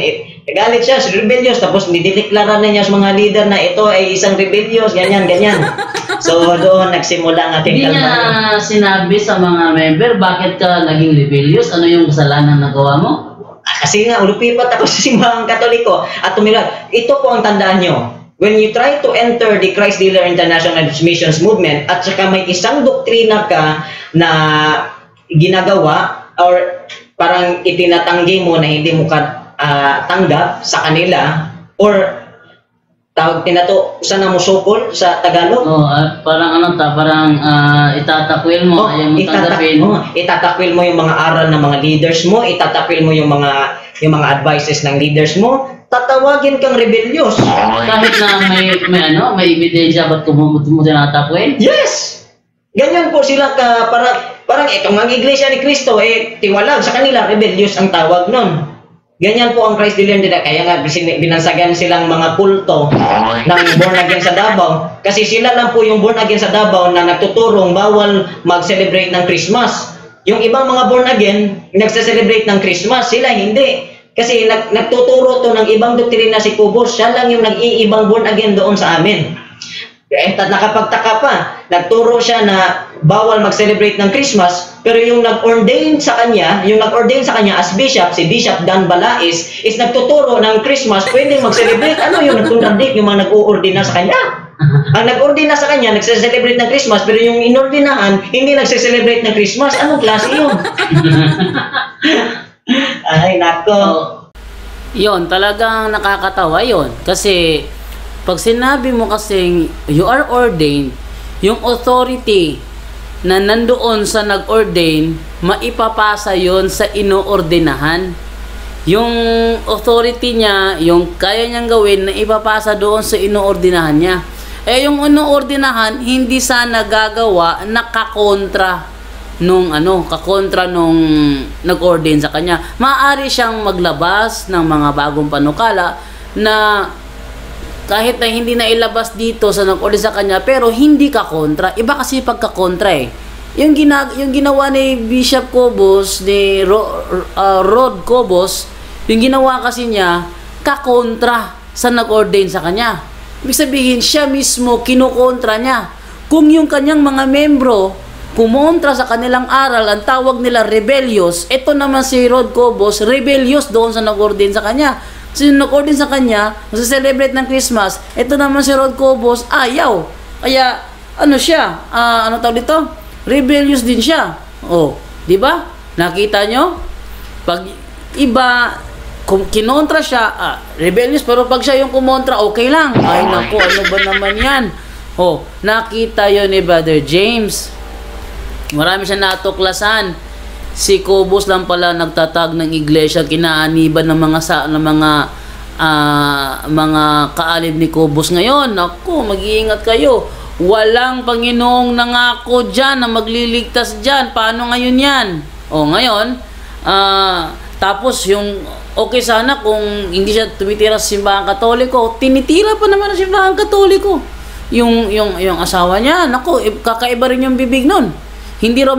Nagalit siya, rebellious. Tapos nidideklara na niya sa mga leader na ito ay isang rebellious, ganyan. So doon nagsimula ang ating kalma. Hindi niya sinabi sa mga member, bakit ka naging rebellious? Ano yung kasalanan na gawa mo? Kasi nga, ulupipat ako sa simbahang Katoliko at tumilag. Ito po ang tandaan nyo. when you try to enter the Christ Dealer International Missions Movement at saka may isang doktrina ka na ginagawa or parang itinatanggi mo na hindi mo ka tanggap sa kanila or tawag tinato sana mo sukol sa Tagalog. Parang itatakwil mo, ayaw mo tanggapin. Itatakwil mo yung mga aral ng mga leaders mo, itatakwil mo yung mga advices ng leaders mo, tatawagin kang rebellious. Kahit na may ebidensya, ba't mo tinatakwil? Yes! Ganyan po sila parang itong ang iglesia ni Cristo, tiwalag sa kanila, rebellious ang tawag nun. Ganyan po ang Christ Dealer nila. Kaya nga binansagan silang mga kulto ng born again sa Davao. Kasi sila lang po yung born again sa Davao na nagtuturong bawal mag-celebrate ng Christmas. Yung ibang mga born again, nagse-celebrate ng Christmas, sila hindi. Kasi nagtuturo to ng ibang doktrina si Cobos. Siya lang yung nag-iibang born again doon sa amin. Nakapagtaka pa, nagturo siya na bawal mag-celebrate ng Christmas, pero yung nag-ordain sa kanya as bishop, si Bishop Dan Balais, is nagtuturo ng Christmas, pwedeng mag-celebrate. Ano yung nagkontradict yung mga nag-uordina sa kanya? Ang nag-ordina sa kanya, nagse-celebrate ng Christmas, pero yung inordinahan, hindi nagse-celebrate ng Christmas. Anong klase yun? Ay, nako. Yun, talagang nakakatawa yun. Kasi, pag sinabi mo kasing you are ordained, yung authority na nandoon sa nag-ordain, maipapasa yon sa inoordinahan. Yung authority niya, yung kaya niyang gawin, na ipapasa doon sa inoordinahan niya. Yung inoordinahan, hindi sana gagawa na kakontra nung nag-ordain sa kanya. Maaari siyang maglabas ng mga bagong panukala na kahit na hindi na ilabas dito sa nag-ordain sa kanya, pero hindi ka kontra. Iba kasi pagka-kontra Yung ginawa ni Bishop Cobos, ni Rod Cobos, yung ginawa kasi niya, kakontra sa nag-ordain sa kanya. Ibig sabihin, siya mismo kinukontra niya. Kung yung kanyang mga membro kumontra sa kanilang aral, ang tawag nila rebellious, ito naman si Rod Cobos, rebellious doon sa nag-ordain sa kanya. So, nag-ordain sa kanya, nasa-celebrate ng Christmas, ito naman si Rod Cobos, ayaw. Kaya, ano tawag dito? Rebellious din siya. Di ba? Nakita nyo? Pag iba, kinontra siya, rebellious, pero pag siya yung kumontra, okay lang. Ay, naku, ano ba naman yan? Nakita yun ni Brother James. Marami siya natuklasan. Si Cobos lang pala nagtatag ng iglesia, kinaaniban ng mga kaalib ni Cobos ngayon. Naku, mag-iingat kayo. Walang Panginoong nangako dyan na magliligtas dyan. Paano ngayon yan? Ngayon, tapos yung okay sana kung hindi siya tumitira sa simbahan Katoliko, tinitira pa naman ang simbahan Katoliko. Yung asawa niya, naku, kakaiba rin yung bibig nun. Hindi raw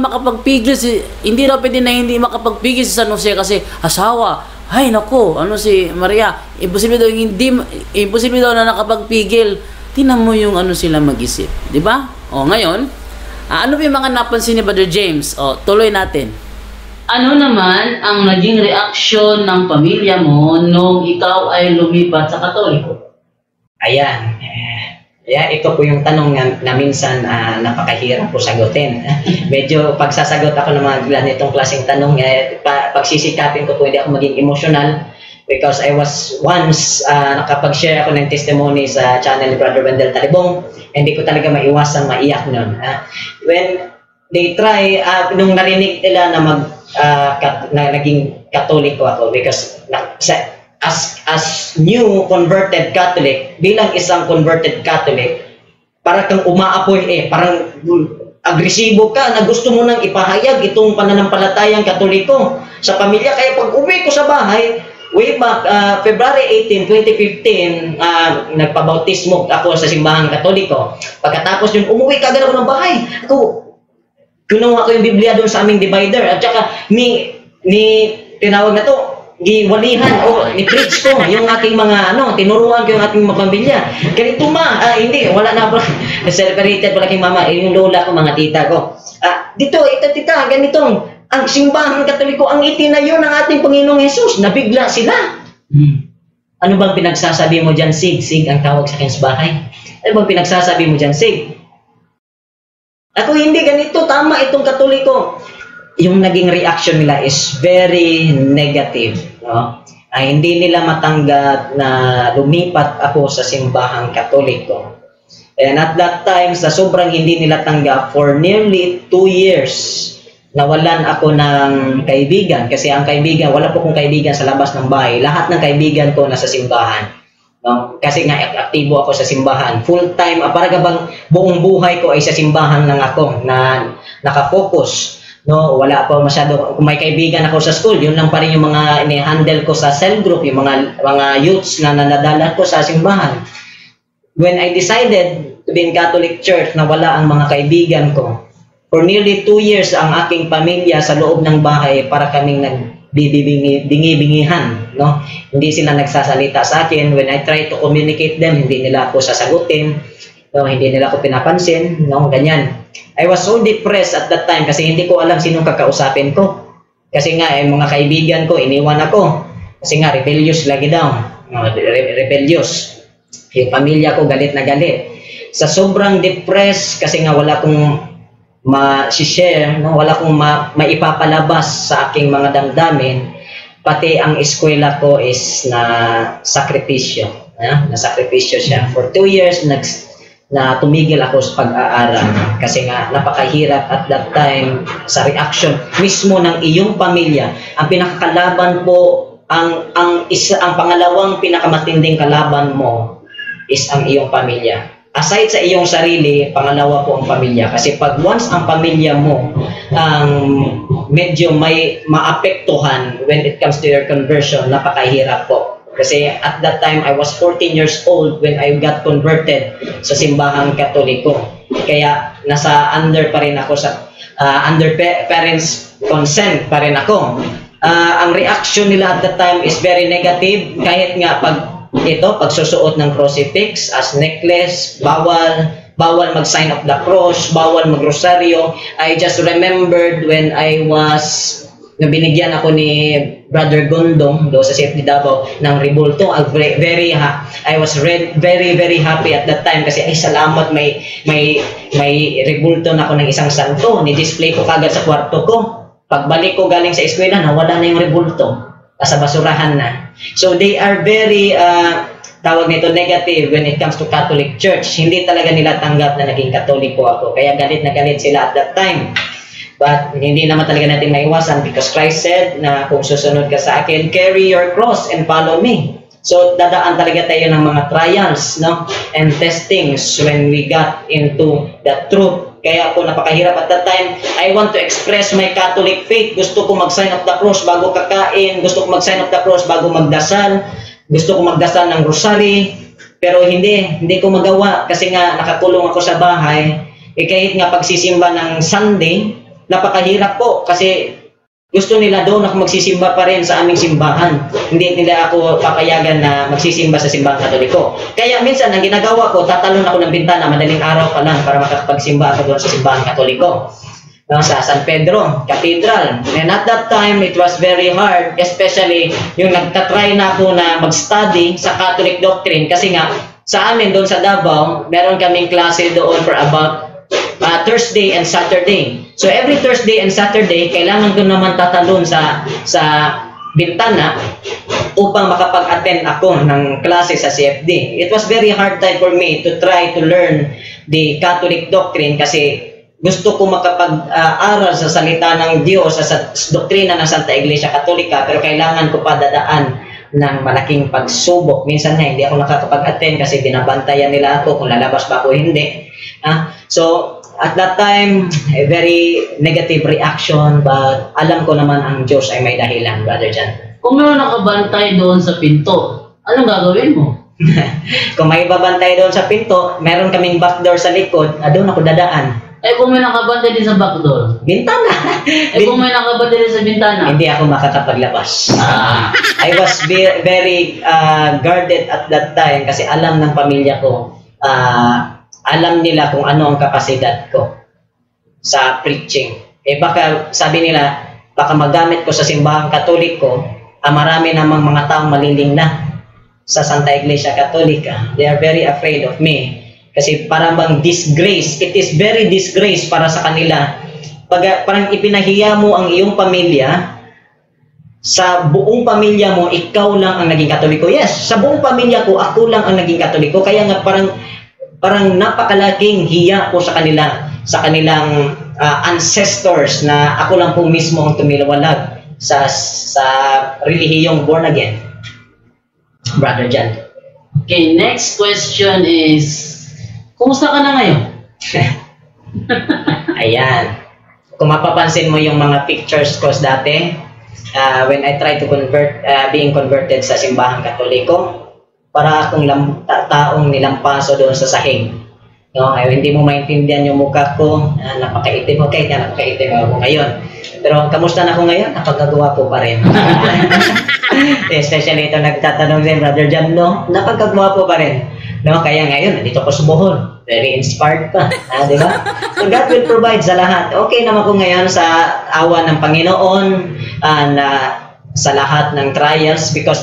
pwede na hindi makapagpigil si San Jose kasi asawa. Ay nako, si Maria, imposible daw na nakapagpigil. Tingnan mo yung sila mag-isip, di ba? Ngayon, ano ba yung mga napansin ni Brother James? Tuloy natin. Ano naman ang naging reaksyon ng pamilya mo nung ikaw ay lumipat sa Katoliko? Ayan. Ito po yung tanong na minsan napakahirap po sagutin. Medyo pagsasagot ako ng mga ganitong klaseng tanong, pagsisikapin ko po hindi ako maging emotional because I was once nakapag-share ako ng testimony sa channel ni Brother Wendell Talibong. Hindi ko talaga maiwasan maiyak nun. When they try, nung narinig nila na naging Katoliko ako because as new converted Catholic, bilang isang converted Catholic, para kang umaapoy parang agresibo ka na gusto mo nang ipahayag itong pananampalatayang Katoliko sa pamilya. Kaya pag uwi ko sa bahay, way back February 18, 2015, nagpabautismo ako sa simbahan Katoliko. Pagkatapos yun, umuwi kagad ako ng bahay. Kinuha ko yung Biblia doon sa aming divider at saka tinawag na to, giwalihan ni-preach ko yung aking mga tinuruan ko yung aking mga pamilya. Ganito hindi, wala na ako. Separated pala king mama, yung lola ko, mga tita ko. Dito, tita, ganitong, ang simbahan Katoliko, ang itinayo ng ating Panginoong Jesus, nabigla sila. Ano bang pinagsasabi mo dyan, Sig? Sig ang tawag sa akin sa bahay. Ano bang pinagsasabi mo dyan, Sig? Ako hindi ganito, tama itong Katoliko. Yung naging reaction nila is very negative. No? Hindi nila matanggap na lumipat ako sa simbahang Katoliko. And at that time, sa sobrang hindi nila tanggap, for nearly 2 years, nawalan ako ng kaibigan. Kasi ang kaibigan, wala po kong kaibigan sa labas ng bahay. Lahat ng kaibigan ko nasa simbahan. No? Kasi nga, aktibo ako sa simbahan. Full time, para bang buong buhay ko ay sa simbahan lang ako na nakafocus. No, wala pa masyado. Kung may kaibigan ako sa school, yun lang pa rin yung mga ini-handle ko sa cell group, yung mga youths na nadadala ko sa simbahan. When I decided to be in Catholic Church, na wala ang mga kaibigan ko, for nearly 2 years ang aking pamilya sa loob ng bahay para kaming nagbibingi-bingihan, no? Hindi sila nagsasalita sa akin. When I try to communicate them, hindi nila ako sasagutin. No, hindi nila ako pinapansin, no, ganyan. I was so depressed at that time kasi hindi ko alam sinong kakausapin ko. Kasi nga, mga kaibigan ko, iniwan ako. Kasi nga, rebellious lagi daw. Rebellious. Yung pamilya ko, galit na galit. Sa sobrang depressed, kasi nga wala kong ma-share, no? Wala kong maipapalabas sa aking mga damdamin, pati ang eskwela ko is na sakripisyo. Na sakripisyo siya. For 2 years, na tumigil ako sa pag-aaral kasi nga napakahirap at that time sa reaction mismo ng iyong pamilya. Ang pinakakalaban po, ang pangalawang pinakamatinding kalaban mo is ang iyong pamilya. Aside sa iyong sarili, pangalawa po ang pamilya. Kasi pag once ang pamilya mo ang medyo may maapektuhan when it comes to your conversion, napakahirap po. Kasi at that time, I was 14 years old when I got converted sa simbahang Katoliko. Kaya nasa under pa rin ako sa under parents' consent pa rin ako. Ang reaction nila at that time is very negative. Kahit nga pagsusuot ng crucifix as necklace, bawal mag-sign of the cross, bawal mag-rosaryo. I just remembered when I was binigyan ako ni Brother Gondong do sa CFD Davao ng rebulto. I was very happy at that time kasi ay salamat may rebulto na ako ng isang santo. Ni-display ko kagad sa kwarto ko. Pagbalik ko galing sa eskwela, nawala na yung rebulto. Nasa basurahan na. So they are very tawag nito negative when it comes to Catholic Church. Hindi talaga nila tanggap na naging Katoliko ako. Kaya galit na galit sila at that time. But hindi naman talaga natin maiwasan because Christ said na kung susunod ka sa akin, carry your cross and follow me. So dadaan talaga tayo ng mga trials, no? And testings when we got into the truth. Kaya ako napakahirap at that time. I want to express my Catholic faith. Gusto ko mag-sign of the cross bago kakain. Gusto ko mag-sign of the cross bago magdasal. Gusto ko magdasal ng rosary. Pero hindi ko magawa kasi nga nakakulong ako sa bahay. Kahit nga pagsisimba ng Sunday, napakahirap po kasi gusto nila doon ako magsisimba pa rin sa aming simbahan. Hindi nila ako papayagan na magsisimba sa simbahang Katoliko. Kaya minsan ang ginagawa ko, tatalon ako ng bintana madaling araw pa lang para makapagsimba ako doon sa simbahang Katoliko. Sa San Pedro Cathedral. And at that time, it was very hard, especially yung nagtatry na ako na mag-study sa Catholic doctrine kasi nga sa amin doon sa Davao, meron kaming klase doon for about Thursday and Saturday. So every Thursday and Saturday, kailangan ko naman tatalon sa bintana upang makapag-attend ako ng klase sa CFD. It was very hard time for me to try to learn the Catholic doctrine kasi gusto ko makapag-aral sa salita ng Diyos sa doktrina ng Santa Iglesia Katolika pero kailangan ko pa dadaan ng malaking pagsubok. Minsan na hindi ako nakakapag-attend kasi binabantayan nila ako kung lalabas ba ako hindi. So at that time, a very negative reaction, but alam ko naman ang Diyos ay may dahilan, Brother Jan. Kung meron nakabantay doon sa pinto, anong gagawin mo? Kung may babantay doon sa pinto, meron kaming backdoor sa likod, doon ako dadaan. Kung may nakabantay din sa backdoor? Bintana. Kung may nakabantay din sa bintana? Hindi ako makakapaglabas. I was very guarded at that time kasi alam ng pamilya ko, alam nila kung ano ang kapasidad ko sa preaching. Baka sabi nila, baka magamit ko sa simbahang Katoliko, marami namang mga taong maliling na. sa Santa Iglesia Katolika. They are very afraid of me. Kasi parang bang disgrace. It is very disgrace para sa kanila. Parang ipinahiya mo ang iyong pamilya, sa buong pamilya mo, ikaw lang ang naging Katoliko. Yes, sa buong pamilya ko, ako lang ang naging Katoliko. Kaya nga parang napakalaking hiya ko sa kanila, sa kanilang ancestors, na ako lang po mismo ang tumilawalag sa relihiyong born again. Brother Jan. Okay, next question is, kumusta ka na ngayon? Ayan. Kung mapapansin mo yung mga pictures ko dati, when I try to convert, being converted sa simbahang Katoliko, para akong taong nilampaso doon sa sahig. No, hindi mo maintindihan yung mukha ko, napakaitim. Okay, napakaitim ako ngayon. Pero kamusta na ako ngayon? Napagkagawa ko pa rin. Especially ito nagtatanong din, Brother Jan, no? Napagkagawa ko pa rin. No, kaya ngayon, nandito ko sa Bohol. Very inspired pa. Di ba? So God will provide sa lahat. Okay naman ko ngayon sa awa ng Panginoon, sa lahat ng trials, because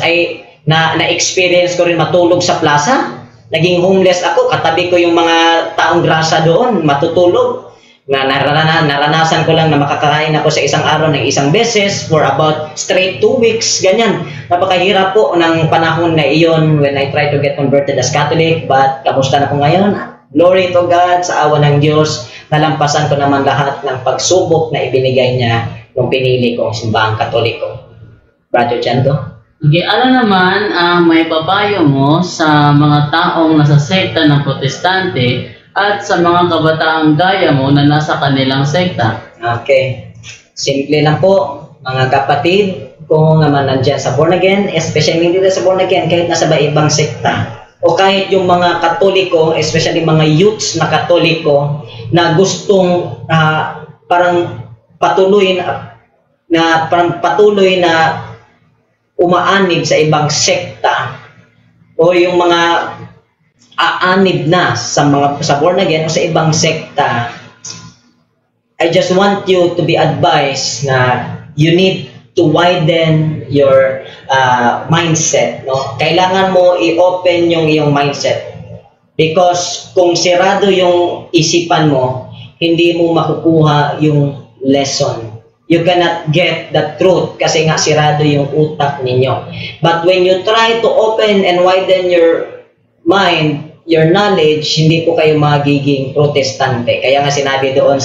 na-experience ko rin matulog sa plaza. Naging homeless ako, katabi ko yung mga taong grasa doon, matutulog. Naranasan ko lang na makakain ako sa isang araw ng isang beses for about straight 2 weeks, ganyan. Napakahirap po ng panahon na iyon when I try to get converted as Catholic, but kamusta na po ngayon? Glory to God, sa awa ng Diyos, nalampasan ko naman lahat ng pagsubok na ibinigay niya nung pinili ko ang simbahang Katoliko. Brother Chando? Okay, ano naman ang may papayo mo sa mga taong nasa sekta ng Protestante at sa mga kabataang gaya mo na nasa kanilang sekta? Okay. Simple lang po, mga kapatid, kung naman nandyan sa born again, especially hindi na sa born again, kahit nasa ibang sekta, o kahit yung mga Katoliko, especially mga youths na Katoliko, na gustong parang patuloy na umaanib sa ibang sekta, o yung mga aanib na sa born again o sa ibang sekta, I just want you to be advised na you need to widen your mindset, no? Kailangan mo i-open yung iyong mindset, because kung sirado yung isipan mo, hindi mo makukuha yung lesson. You cannot get the truth kasi nga sirado yung utak ninyo. But when you try to open and widen your mind, your knowledge, hindi po kayo magiging protestante. Kaya nga sinabi doon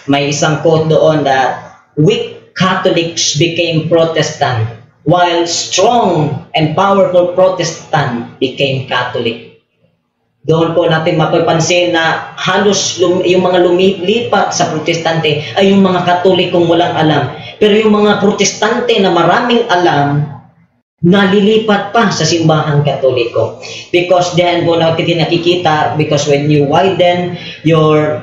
may isang quote doon that weak Catholics became Protestant, while strong and powerful Protestant became Catholic. Doon po natin mapapansin na halos yung mga lumilipat sa Protestante ay yung mga Katolikong walang alam. Pero yung mga Protestante na maraming alam, nalilipat pa sa simbahang Katoliko. Because then po natin nakikita, because when you widen your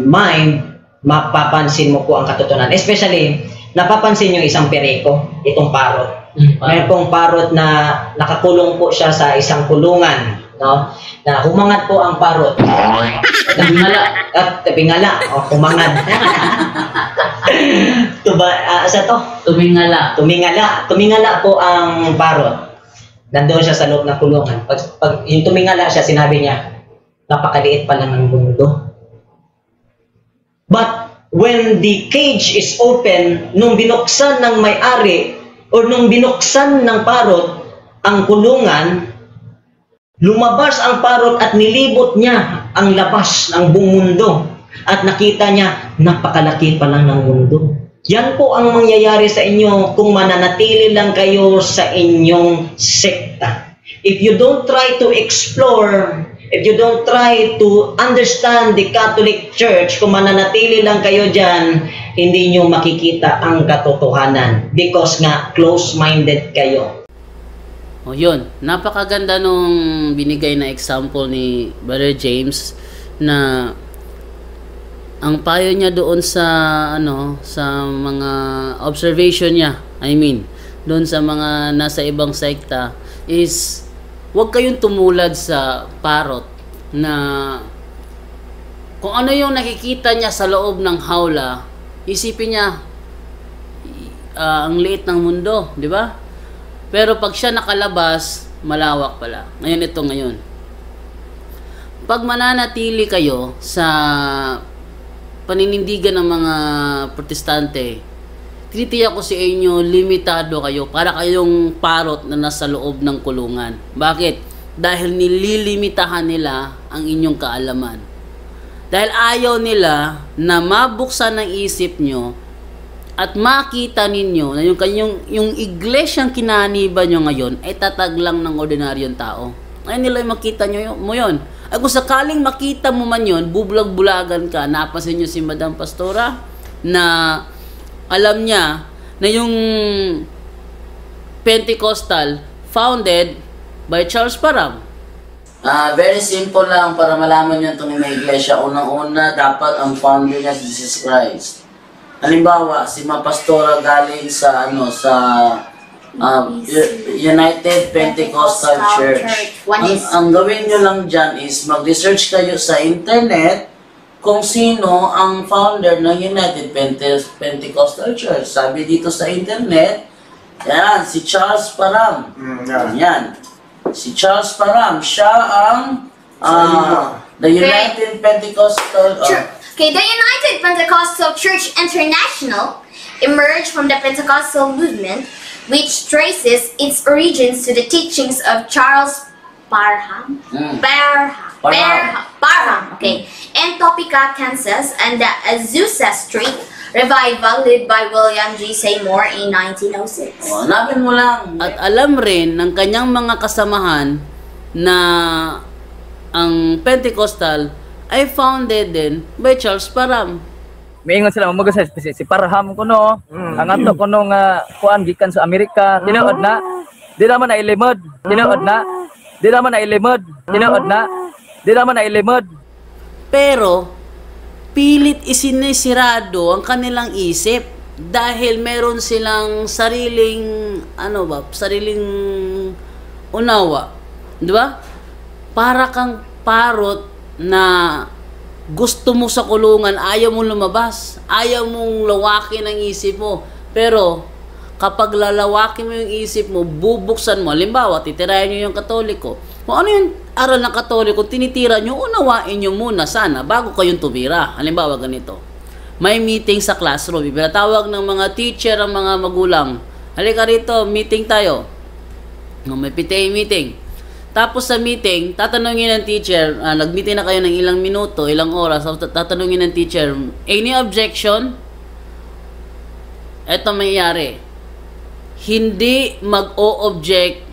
mind, mapapansin mo po ang katotohanan. Especially, napapansin yung isang pereko, itong parot. Meron pong parot na nakakulong po siya sa isang kulungan, no? Na humangat po ang parot. Tabingala. O, humangad. Tumingala po ang parot. Nandoon siya sa loob ng kulungan. Pag yung tumingala siya, sinabi niya, napakaliit pa lang ng mundo. But when the cage is open, nung binuksan ng may-ari, o nung binuksan ng parot ang kulungan, lumabas ang parot at nilibot niya ang labas ng buong mundo. At nakita niya, napakalaki pa lang ng mundo. Yan po ang mangyayari sa inyo kung mananatili lang kayo sa inyong sekta. If you don't try to explore, if you don't try to understand the Catholic Church, kung mananatili lang kayo dyan, hindi nyo makikita ang katotohanan because nga close-minded kayo. O yun, napakaganda nung binigay na example ni Brother James na ang payo niya doon sa sa mga observation niya, doon sa mga nasa ibang sekta is huwag kayong tumulad sa parot na kung ano yung nakikita niya sa loob ng hawla, isipin niya ang liit ng mundo, di ba? Pero pag siya nakalabas, malawak pala. Ngayon ito ngayon. Pag mananatili kayo sa paninindigan ng mga protestante, tinitiyak ko sa inyo, limitado kayo. Para kayong parot na nasa loob ng kulungan. Bakit? Dahil nililimitahan nila ang inyong kaalaman. Dahil ayaw nila na mabuksan ng isip nyo at makita ninyo na yung iglesyang kinaniba nyo ngayon ay tatag lang ng ordinaryong tao. Ngayon nila makita nyo mo yun. Ay kung sakaling makita mo man yun, bubulag-bulagan ka. Napasin nyo si Madam Pastora na alam niya na yung Pentecostal founded by Charles Parham. Very simple lang para malaman nyo itong mga iglesia. Unang-una, dapat ang founder niya si Jesus Christ. Halimbawa, si Pastora galing sa United Pentecostal Church. Ang gawin nyo lang dyan is mag-research kayo sa internet kung sino ang founder ng United Pentecostal Church. Sabi dito sa internet, yan, si Charles Parham. Yan. Si Charles Parham, siya ang the United Pentecostal Okay, the United Pentecostal Church International emerged from the Pentecostal movement, which traces its origins to the teachings of Charles Parham. Parham, okay, in Topeka, Kansas, and the Azusa Street Revival led by William G. Seymour in 1906. Hanapin mo lang. At alam rin ng kanyang mga kasamahan na ang Pentecostal ay founded din by Charles Parham. Maingon sila mo si Parham kuno, ang ato kuno nga kuan gikan sa Amerika, tinuod na. Di naman na ilimod, tinuod na. Di naman na ilimod, tinuod na. Di naman na ilimod. Pero pilit isinisirado ang kanilang isip dahil meron silang sariling sariling unawa, di ba? Para kang parot na gusto mo sa kulungan, ayaw mo lumabas, ayaw mong lawakin ang isip mo. Pero kapag lalawakin mo yung isip mo, bubuksan mo. Halimbawa, titirayan nyo yung Katoliko. Kung ano yung aral ng Katoliko, tinitira nyo, unawain nyo muna sana bago kayong tumira. Halimbawa, ganito. May meeting sa classroom. Ipinatawag ng mga teacher ang mga magulang. Halika rito, meeting tayo. May PTA meeting. Tapos sa meeting, tatanungin ng teacher, nag-meeting na kayo ng ilang minuto, ilang oras, tatanungin ng teacher, any objection? Ito mangyayari. Hindi mag-o-object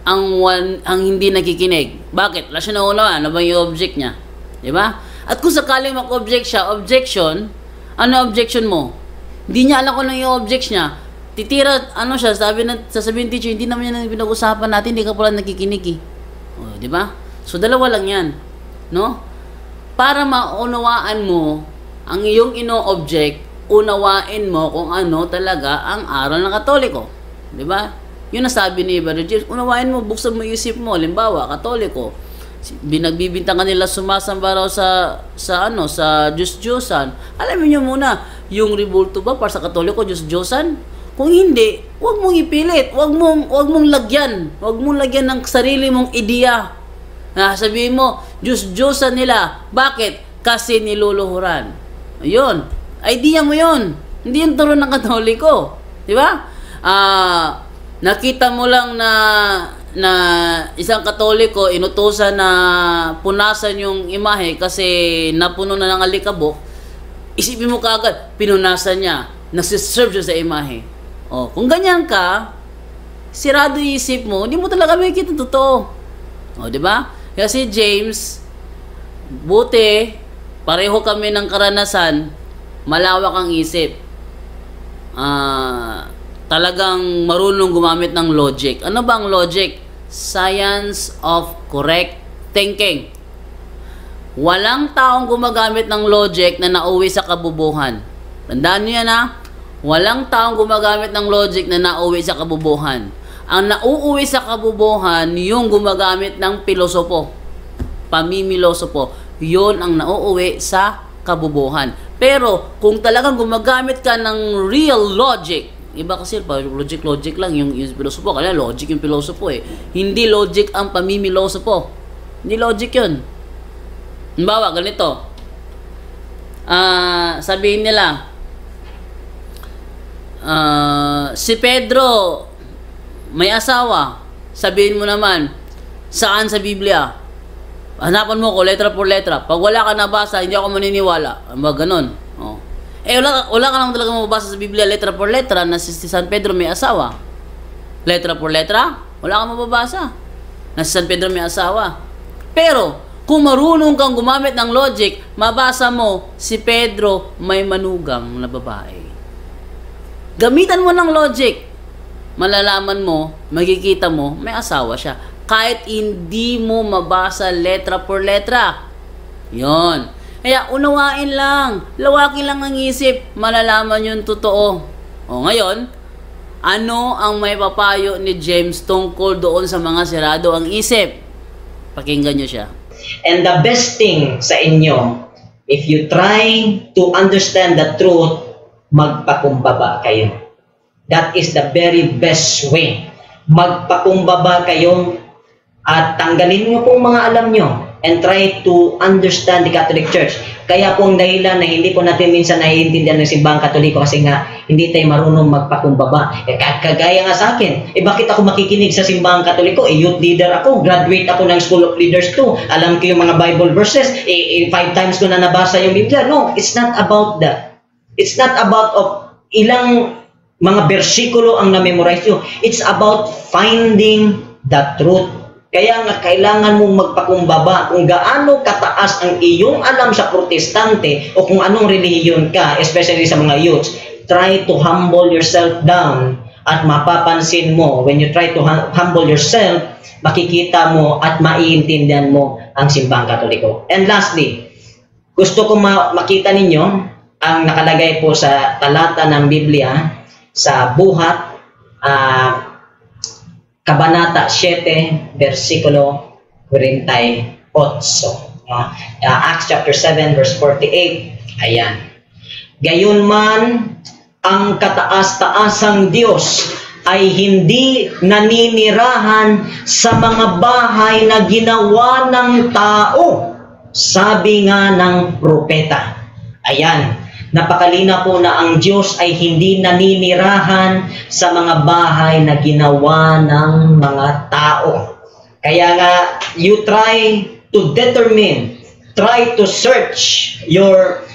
ang hindi nakikinig. Bakit? Wala siya naunawa. Ano ba yung object niya? Diba? At kung sakaling mag-object siya, objection, ano objection mo? Hindi niya alam kung ano yung object niya. Titira, sasabihin teacher, hindi naman yan ang pinag-usapan natin, hindi ka pala nakikinig eh. O, di ba? So, dalawa lang yan. No? Para maunawaan mo ang iyong ino-object, unawain mo kung ano talaga ang aral ng Katoliko. Di ba? Yun ang sabi ni Brother James, unawain mo, buksan mo isip mo. Halimbawa, Katoliko, binagbibintang kanila sumasamba raw sa Diyos-Diyosan. Alam niyo muna, yung rebulto ba para sa Katoliko, Diyos-Diyosan? Kung hindi, huwag mong ipilit, huwag mong lagyan ng sarili mong ideya. Sabihin mo, Diyos-Diyosan nila. Bakit? Kasi niluluhuran. Ayun. Idea mo yun. Hindi yung turo ng Katoliko. Di ba? Nakita mo lang na isang Katoliko inutusan na punasan yung imahe kasi napuno na ng alikabok. Isipin mo kaagad, pinunasan niya. Nasiserve siya sa imahe. Kung ganyan ka, sirado isip mo, hindi mo talaga makikita totoo. Di ba? Kasi James, buti, pareho kami ng karanasan, malawak ang isip. Talagang marunong gumamit ng logic. Ano ba ang logic? Science of correct thinking. Walang taong gumagamit ng logic na nauwi sa kabubuhan. Tandaan niyo yan ha? Walang taong gumagamit ng logic na nauwi sa kabubuhan. Ang nauuwi sa kabubuhan, yung gumagamit ng pilosopo. Pamimilosopo. Yun ang nauuwi sa kabubuhan. Pero, kung talagang gumagamit ka ng real logic, Iba kasi, logic lang yung pilosopo. Kaya logic yung pilosopo eh. Hindi logic ang pamimilosopo. Hindi logic yun. Halimbawa, ganito. Sabihin nila, si Pedro may asawa. Sabihin mo naman, saan sa Biblia? Hanapan mo ko letra por letra. Pag wala ka nabasa, hindi ako maniniwala. Ganun. Oh. Wala ka naman talaga mababasa sa Biblia letra por letra na si San Pedro may asawa. Letra por letra, wala kang mababasa na si San Pedro may asawa. Pero, kung marunong kang gumamit ng logic, mabasa mo si Pedro may manugang na babae. Gamitan mo ng logic. Malalaman mo, makikita mo, may asawa siya. Kahit hindi mo mabasa letra por letra. Yon. Kaya unawain lang. Lawakin lang ang isip. Malalaman yung totoo. O ngayon, ano ang may papayo ni James tungkol doon sa mga sirado ang isip? Pakinggan nyo siya. And the best thing sa inyo, if you try to understand the truth, magpakumbaba kayo. That is the very best way. Magpakumbaba kayo at tanggalin nyo pong mga alam nyo and try to understand the Catholic Church. Kaya pong dahilan na hindi po natin minsan naiintindihan ng simbahang Katoliko kasi nga hindi tayo marunong magpakumbaba. Kagaya nga sa akin, bakit ako makikinig sa simbahang Katoliko? Youth leader ako, graduate ako ng School of Leaders too. Alam ko yung mga Bible verses, 5 times ko na nabasa yung Biblia. No, it's not about that. It's not about ilang mga bersikulo ang na-memorize nyo. It's about finding the truth. Kaya nga kailangan mong magpakumbaba kung gaano kataas ang iyong alam sa protestante o kung anong relihiyon ka, especially sa mga youths. Try to humble yourself down at mapapansin mo, when you try to humble yourself, makikita mo at maiintindihan mo ang simbahang Katoliko. And lastly, gusto ko makita ninyo ang nakalagay po sa talata ng Biblia sa Buhat, Kabanata 7, versikulo 48. Acts chapter 7, verse 48. Ayan. Gayunman, ang kataas-taasang Diyos ay hindi naninirahan sa mga bahay na ginawa ng tao, sabi nga ng propeta. Ayan. Napakalina po na ang Diyos ay hindi naninirahan sa mga bahay na ginawa ng mga tao. Kaya nga, you try to determine, try to search your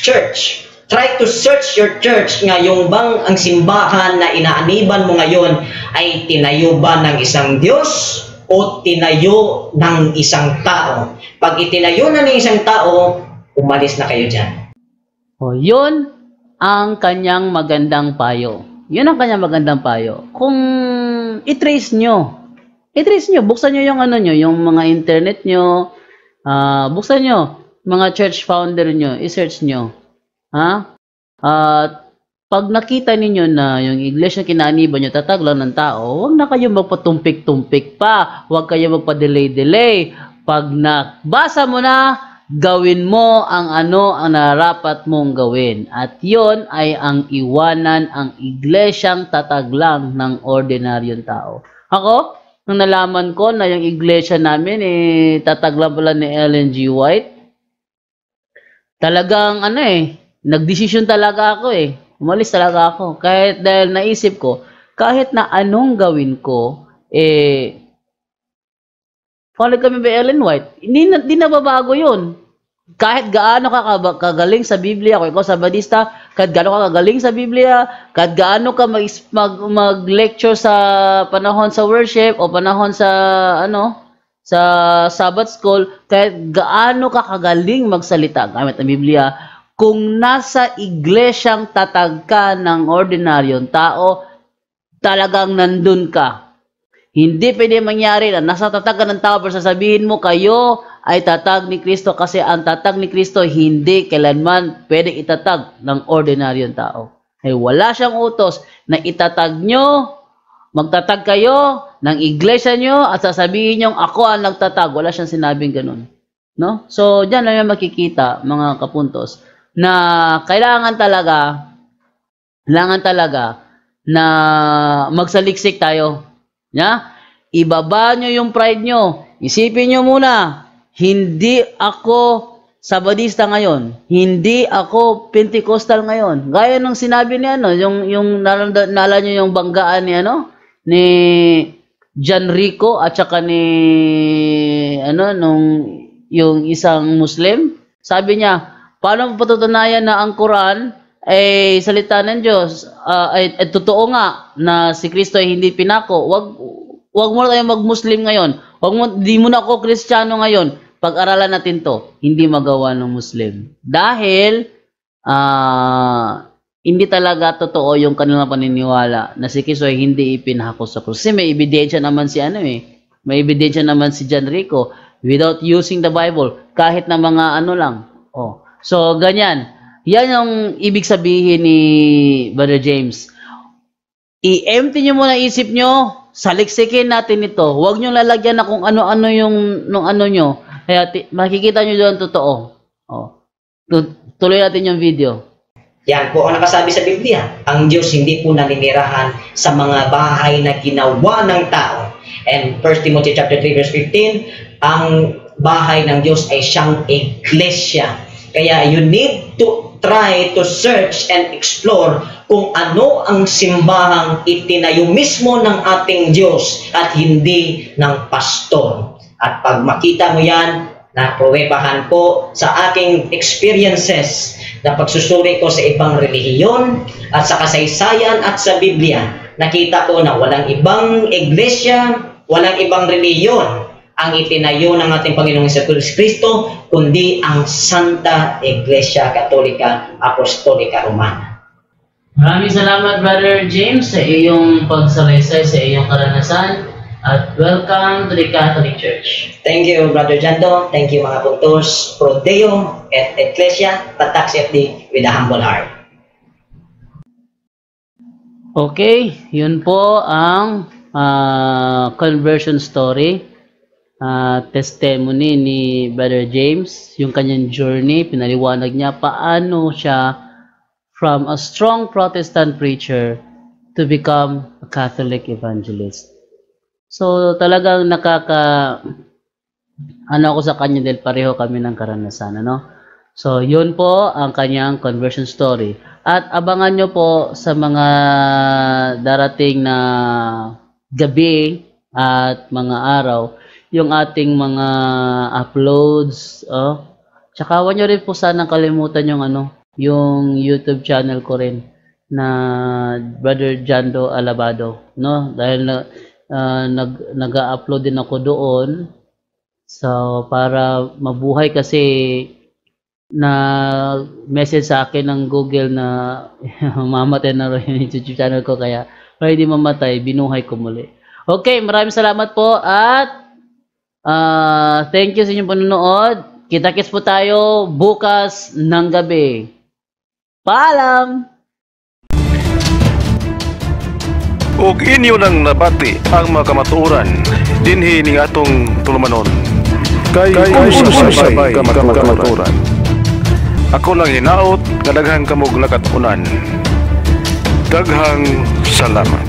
church. Try to search your church nga yung bang ang simbahan na inaaniban mo ngayon ay tinayo ba ng isang Diyos o tinayo ng isang tao? Pag itinayo na ng isang tao, umalis na kayo dyan. O, yun ang kanyang magandang payo. Yun ang kanyang magandang payo. Kung i-trace nyo, buksan nyo yung ano nyo, yung mga internet nyo, buksan nyo, mga church founder nyo, i-search nyo. Pag nakita ninyo na yung iglesia kinaaniban nyo, tatag lang ng tao, huwag na kayo magpatumpik-tumpik pa, huwag kayo magpa-delay-delay. Pag nabasa mo na, gawin mo ang narapat mong gawin. At yon ay ang iwanan ang iglesyang tatag lang ng ordinaryong tao. Ako, nung nalaman ko na yung iglesia namin, tatag lang pala ni Ellen G. White, talagang nagdesisyon talaga ako Umalis talaga ako. Kahit dahil naisip ko, kahit na anong gawin ko, follow kami by Ellen White, hindi nababago yun. Kahit gaano ka kagaling sa Biblia, kung ikaw Sabadista, kahit gaano ka kagaling sa Biblia, kahit gaano ka mag-lecture sa panahon sa worship o panahon sa sa Sabbath school, kahit gaano ka kagaling magsalita gamit ang Biblia, kung nasa iglesyang tatag ka ng ordinaryong tao, talagang nandun ka. Hindi pwede mangyari na nasa tatag ka ng tao pero sasabihin mo kayo ay tatag ni Kristo kasi ang tatag ni Kristo hindi kailanman pwede itatag ng ordinaryong tao. Ay wala siyang utos na itatag nyo, magtatag kayo ng iglesia nyo at sasabihin nyo ako ang nagtatag. Wala siyang sinabing ganun. No? So, dyan lang yung makikita mga kapuntos na kailangan talaga Kailangan talaga na magsaliksik tayo. Ya? Ibaba nyo yung pride nyo. Isipin nyo muna, hindi ako Sabadista ngayon. Hindi ako Pentecostal ngayon. Gaya ng sinabi ni yung naalala nyo yung banggaan ni John Rico at saka ni yung isang Muslim. Sabi niya, paano patutunayan na ang Quran ay salita ng Diyos? Ay totoo nga na si Kristo ay hindi pinako. Wag mo na tayong mag-Muslim ngayon. Di mo na ako Kristiyano ngayon. Pag-aralan natin to, hindi magawa ng Muslim. Dahil, hindi talaga totoo yung kanilang paniniwala na si Kristo ay hindi ipinahako sa krus. Kasi may ebidensya naman si may ebidensya naman si John Rico without using the Bible, kahit na mga lang. So, ganyan. Yan yung ibig sabihin ni Brother James. I-empty nyo muna isip nyo, saliksikin natin ito. Huwag nyo lalagyan na kung ano-ano yung nyo. Kaya makikita nyo doon totoo. Tuloy natin yung video. Yan po ang nakasabi sa Biblia. Ang Diyos hindi po naninirahan sa mga bahay na ginawa ng tao. And 1 Timothy chapter 3 verse 15, ang bahay ng Diyos ay siyang iglesia. Kaya you need to try to search and explore kung ano ang simbahang itinayo mismo ng ating Diyos at hindi ng pastor. At pag makita mo yan, napruwebahan ko sa aking experiences na pagsusuri ko sa ibang relihiyon at sa kasaysayan at sa Biblia, nakita ko na walang ibang iglesia, walang ibang relihiyon ang itinayo ng ating Panginoong Kristo, kundi ang Santa Iglesia Katolika Apostolika Romana. Maraming salamat, Brother James, sa iyong pagsalaysay, sa iyong karanasan. At welcome to the Catholic Church. Thank you, Brother Jando. Thank you, mga puntos. Pro Deo et Ecclesia, Tatak CFD with a humble heart. Okay, yun po ang conversion story, testimony ni Brother James, yung kanyang journey. Pinaliwanag niya paano siya from a strong Protestant preacher to become a Catholic evangelist. So, talagang ako sa kanya dahil pareho kami ng karanasan, So, yun po ang kanyang conversion story. At abangan nyo po sa mga darating na gabi at mga araw, yung ating mga uploads, Tsaka huwag nyo rin po sanang kalimutan yung YouTube channel ko rin na Brother Jando Alabado, Dahil nag-upload din ako doon. So, para mabuhay kasi na message sa akin ng Google na mamatay na rin yung YouTube channel ko, kaya para hindi mamatay, binuhay ko muli. Okay, maraming salamat po at thank you sa inyong panonood. Kita-kits po tayo bukas ng gabi. Paalam! Ug inyo nang nabati ang mga kamatuoran dinhi ning atong tulumanon. Kay usay-sabay kamatuoran. Ako lang hinaot nga daghang kamog nakatunan. Daghang salamat.